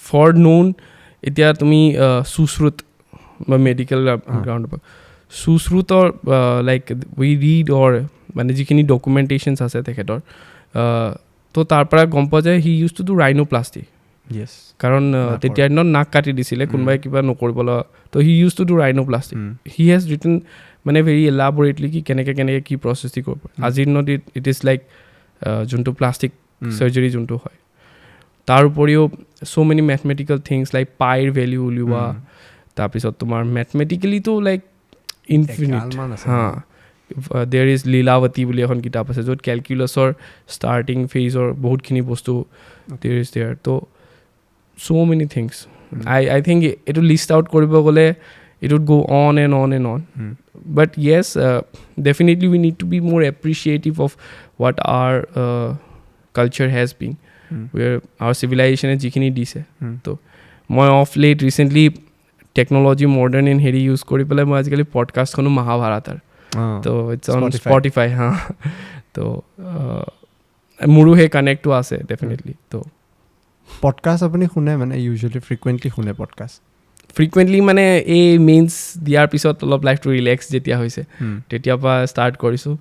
S1: ফৰ নোন এতিয়া তুমি সুশ্ৰুত বা মেডিকেল গ্ৰাউণ্ডৰ পৰা সুশ্ৰুতৰ লাইক উই ৰিড অৰ মানে যিখিনি ডকুমেণ্টেশ্যনছ আছে তেখেতৰ, তো তাৰ পৰা গম পোৱা যায় হি ইউজ টু ডু ৰাইনোপ্লাষ্টি। কাৰণ তেতিয়াৰ দিনত নাক কাটি দিছিলে কোনোবাই কিবা নকৰিবলৈ, তো he use to do rhinoplasty. He has written মানে ভেৰি এলাবৰেটলি কি কেনেকৈ কি প্ৰচেছ দি কৰিব। আজিৰ দিনত ইট ইজ লাইক যোনটো প্লাষ্টিক চাৰ্জাৰী যোনটো হয়, তাৰ উপৰিও so' many mathematical things like পাইৰ ভেলিউ উলিওৱা, তাৰপিছত তোমাৰ মেথমেটিকেলিতো like infinite. There is Lilavati বুলি এখন কিতাপ আছে য'ত কেলকুলাছৰ ষ্টাৰ্টিং ফেজৰ বহুতখিনি বস্তু দেৰ ইজ দেয়াৰ। তো so' many things I think এইটো লিষ্ট আউট কৰিব গ'লে it would go on and on and on. But yes, definitely we need to be more appreciative of what our culture has been, where our civilization is jikhini dise. So moi off late recently technology modern in heri use kori pele moi ajkali podcast khonu Mahabharatar, so it's on Spotify ha. So muru he connect to ase definitely. So
S2: podcast apuni khune mane usually frequently khune podcast
S1: frequently মানে এই mains দিয়াৰ পিছত অলপ লাইফটো relax যেতিয়া হৈছে তেতিয়াৰ পৰা ষ্টাৰ্ট কৰিছোঁ।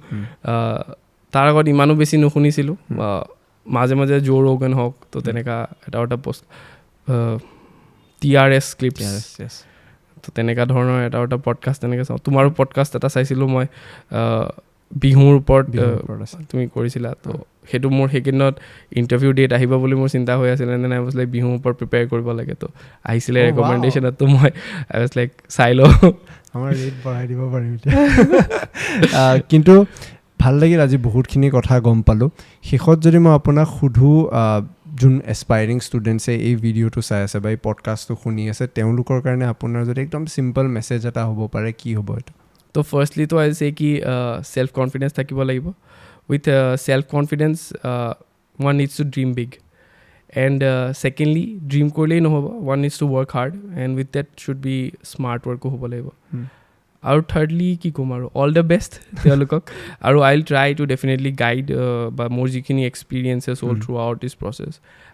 S1: তাৰ আগত ইমানো বেছি নুশুনিছিলোঁ, মাজে মাজে জো ৰোগন হওক, তো তেনেকুৱা এটা পষ্ট TRS ক্লিপছ, তো তেনেকুৱা ধৰণৰ এটা পডকাষ্ট তেনেকৈ চাওঁ। তোমাৰো পডকাষ্ট এটা চাইছিলোঁ মই বিহুৰ ওপৰত তুমি কৰিছিলা, তো সেইটো মোৰ সেইকেইদিনত ইণ্টাৰভিউ ডেট আহিব বুলি মোৰ চিন্তা হৈ আছিলে। এনে আই ৱাজ লাইক বিহুৰ ওপৰত প্ৰিপেয়াৰ কৰিব লাগে, তো আহিছিলে ৰেকমেণ্ডেশ্যনত, তো মই আই ৱাজ লাইক চাই লওঁ,
S2: আমাৰ ৰেট বঢ়াই দিব পাৰিম এতিয়া। কিন্তু ভাল লাগিল, আজি বহুতখিনি কথা গম পালোঁ। শেষত যদি মই আপোনাক সোধোঁ, যোন এছপাইৰিং ষ্টুডেণ্টছে এই ভিডিঅ'টো চাই আছে বা এই পডকাষ্টটো শুনি আছে, তেওঁলোকৰ কাৰণে আপোনাৰ যদি একদম চিম্পল মেছেজ এটা হ'ব পাৰে, কি হ'ব এইটো?
S1: তো ফাৰ্ষ্টলিতো আই চে কি চেল্ফ কনফিডেঞ্চ থাকিব লাগিব। With self confidence one needs to dream big, and secondly dream কৰিলেই নহ'ব, one needs to work hard, and with that should be smart ৱৰ্কো হ'ব লাগিব। আৰু থাৰ্ডলি কি ক'ম আৰু অল দ্য বেষ্ট তেওঁলোকক। আৰু I will try to definitely guide বা মোৰ যিখিনি এক্সপিৰিয়েঞ্চেছ হ'ল throughout this process,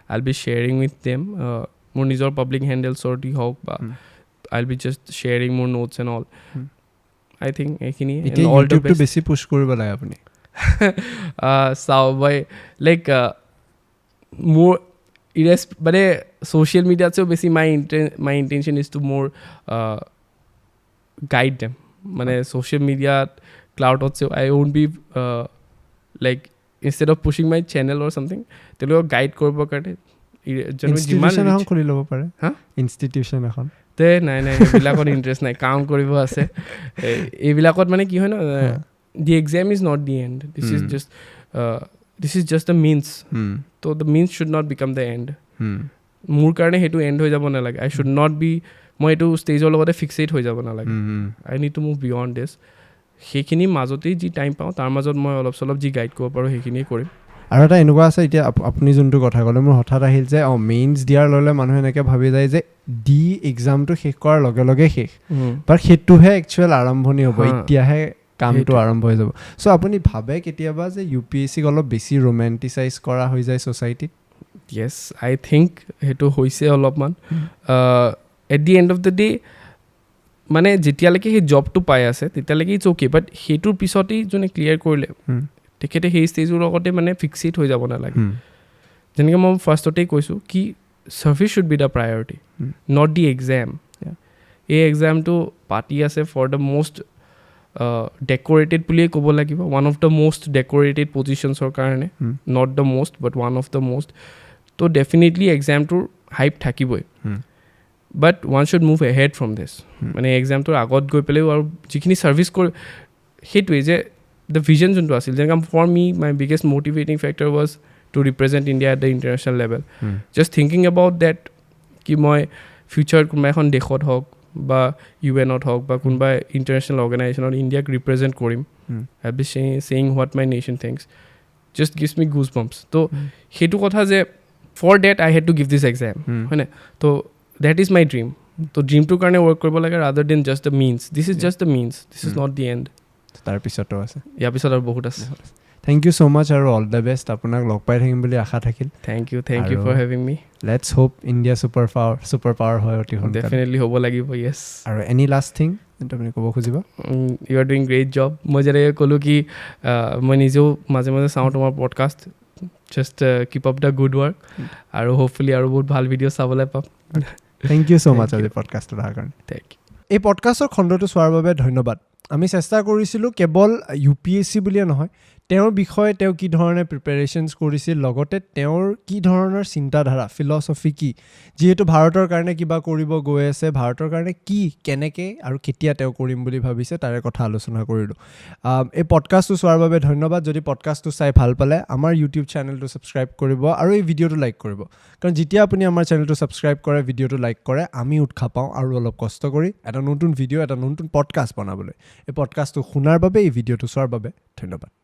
S1: I will be sharing with them. মোৰ নিজৰ পাব্লিক হেণ্ডেলছৰ দি হওক বা I will be just sharing মোৰ notes and all. I think এইখিনি
S2: বেছি পুছ কৰিব লাগে আপুনি।
S1: চাওঁ মই লাইক মোৰ মানে ছ'চিয়েল মিডিয়াতছেও বেছি মাই ইণ্টেনশ্যন ইজ টু মোৰ গাইড দেম। মানে ছ'চিয়েল মিডিয়াত ক্লাউডতছেও I won't be like instead of pushing my channel or something, তেওঁলোকক গাইড কৰিবৰ কাৰণে
S2: ইনষ্টিটিউশ্যন এখন খুলি ল'ব পাৰে। ইনষ্টিটিউশ্যন এখন
S1: নাই সেইবিলাকত ইণ্টাৰেষ্ট নাই, কাম কৰিব আছে। এইবিলাকত মানে কি হয় ন, the exam is not the end, this is just the means, so the means should not become the end. মোৰ কাৰণে সেইটো এণ্ড হৈ যাব নালাগে, I should not be, মই এইটো ষ্টেজৰ লগতে ফিক্সেট হৈ যাব নালাগে, I need to move beyond this. সেইখিনি মাজতেই যি টাইম পাওঁ তাৰ মাজত মই অলপ চলপ যি গাইড কৰিব পাৰোঁ সেইখিনিয়ে কৰিম
S2: আৰু এটা এনেকুৱা আছে এতিয়া আপুনি যোনটো কথা ক'লে মোৰ হঠাৎ আহিল যে মেইনছ দিয়াৰ লগে মানুহে এনেকৈ ভাবি যায় যে ডি এক্সামটো শেষ কৰাৰ লগে লগে শেষ বাট সেইটোহে একচুৱেল আৰম্ভণি হ'ব এতিয়াহে কামটো আৰম্ভ হৈ যাব চ' আপুনি ভাবে কেতিয়াবা যে UPSCক অলপ বেছি ৰোমেণ্টিচাইজ কৰা হৈ যায় ছ'চাইটিত
S1: য়েছ আই থিংক সেইটো হৈছে অলপমান at the end of the day মানে যেতিয়ালৈকে সেই জবটো পাই আছে তেতিয়ালৈকে ইটছ অ'কে বাট সেইটোৰ পিছতেই যোনে ক্লিয়াৰ কৰিলে তেখেতে সেই ষ্টেজৰ লগতে মানে ফিক্সিট হৈ যাব নালাগে যেনেকৈ মই ফাৰ্ষ্টতেই কৈছোঁ কি service should be the priority not the exam এই এক্সামটো পাতি আছে ফৰ দ্য মষ্ট ডেক'ৰেটেড বুলিয়ে ক'ব লাগিব one of the most decorated পজিশ্যনছৰ কাৰণে not the most but one of the most তো ডেফিনেটলি এক্সামটোৰ হাইপ থাকিবই but one should move ahead from this মানে এক্সামটোৰ আগত গৈ পেলাইও আৰু যিখিনি ছাৰ্ভিচ কৰি সেইটোৱেই যে দ্য ভিজন যোনটো আছিল যেনেকৈ for me my biggest motivating factor was to represent India at the international level just thinking about that কি মই ফিউচাৰত কোনোবা এখন দেশত হওক বা UNত হওক বা কোনোবা ইণ্টাৰনেশ্যনেল অৰ্গেনাইজেশ্যনত ইণ্ডিয়াক ৰিপ্ৰেজেণ্ট কৰিম I be saying what my nation thinks just gives me goose bumps তো সেইটো কথা যে for that I had to give this exam হয়নে তো দেট ইজ মাই ড্ৰিম তো ড্ৰিমটোৰ কাৰণে ৱৰ্ক কৰিব লাগে rather than just the means this is just the means this is not the end
S2: তাৰপিছতো আছে
S1: ইয়াৰ পিছত আৰু বহুত আছে
S2: থেংক ইউ ছ' মাছ আৰু অল দ্য বেষ্ট আপোনাক লগ পাই থাকিম বুলি আশা থাকিল
S1: thank you for having me
S2: let's hope India super power হয় অতি সোনকালে
S1: ডেফিনেটলি হ'ব লাগিব য়েছ
S2: আৰু এনি লাষ্ট থিং যোনটো আপুনি ক'ব খুজিব
S1: you are doing great job মই যেনেকৈ ক'লোঁ কি মই নিজেও মাজে মাজে চাওঁ তোমাৰ podcast just keep up the good work আৰু হোপফুলি আৰু বহুত ভাল ভিডিঅ' চাবলৈ পাম
S2: থেংক ইউ ছ' মাছ আজি পডকাষ্টত অহাৰ কাৰণে
S1: থেংক ইউ
S2: এই পডকাষ্টৰ খণ্ডটো চোৱাৰ বাবে ধন্যবাদ আমি চেষ্টা কৰিছিলোঁ কেৱল UPSC বুলিয়ে নহয় তেওঁৰ বিষয়ে তেওঁ কি ধৰণে প্ৰিপেৰেশ্যনছ কৰিছিল লগতে তেওঁৰ কি ধৰণৰ চিন্তাধাৰা ফিলচফি কি যিহেতু ভাৰতৰ কাৰণে কিবা কৰিব গৈ আছে ভাৰতৰ কাৰণে কি কেনেকৈ আৰু কেতিয়া তেওঁ কৰিম বুলি ভাবিছে তাৰে কথা আলোচনা কৰিলোঁ এই পডকাষ্টটো চোৱাৰ বাবে ধন্যবাদ যদি পডকাষ্টটো চাই ভাল পালে আমাৰ ইউটিউব চেনেলটো ছাবস্ক্ৰাইব কৰিব আৰু এই ভিডিঅ'টো লাইক কৰিব কাৰণ যেতিয়া আপুনি আমাৰ চেনেলটো ছাবস্ক্ৰাইব কৰে ভিডিঅ'টো লাইক কৰে আমি উৎসাহ পাওঁ আৰু অলপ কষ্ট কৰি এটা নতুন ভিডিঅ' এটা নতুন পডকাষ্ট বনাবলৈ এই পডকাষ্টটো শুনাৰ বাবে এই ভিডিঅ'টো চোৱাৰ বাবে ধন্যবাদ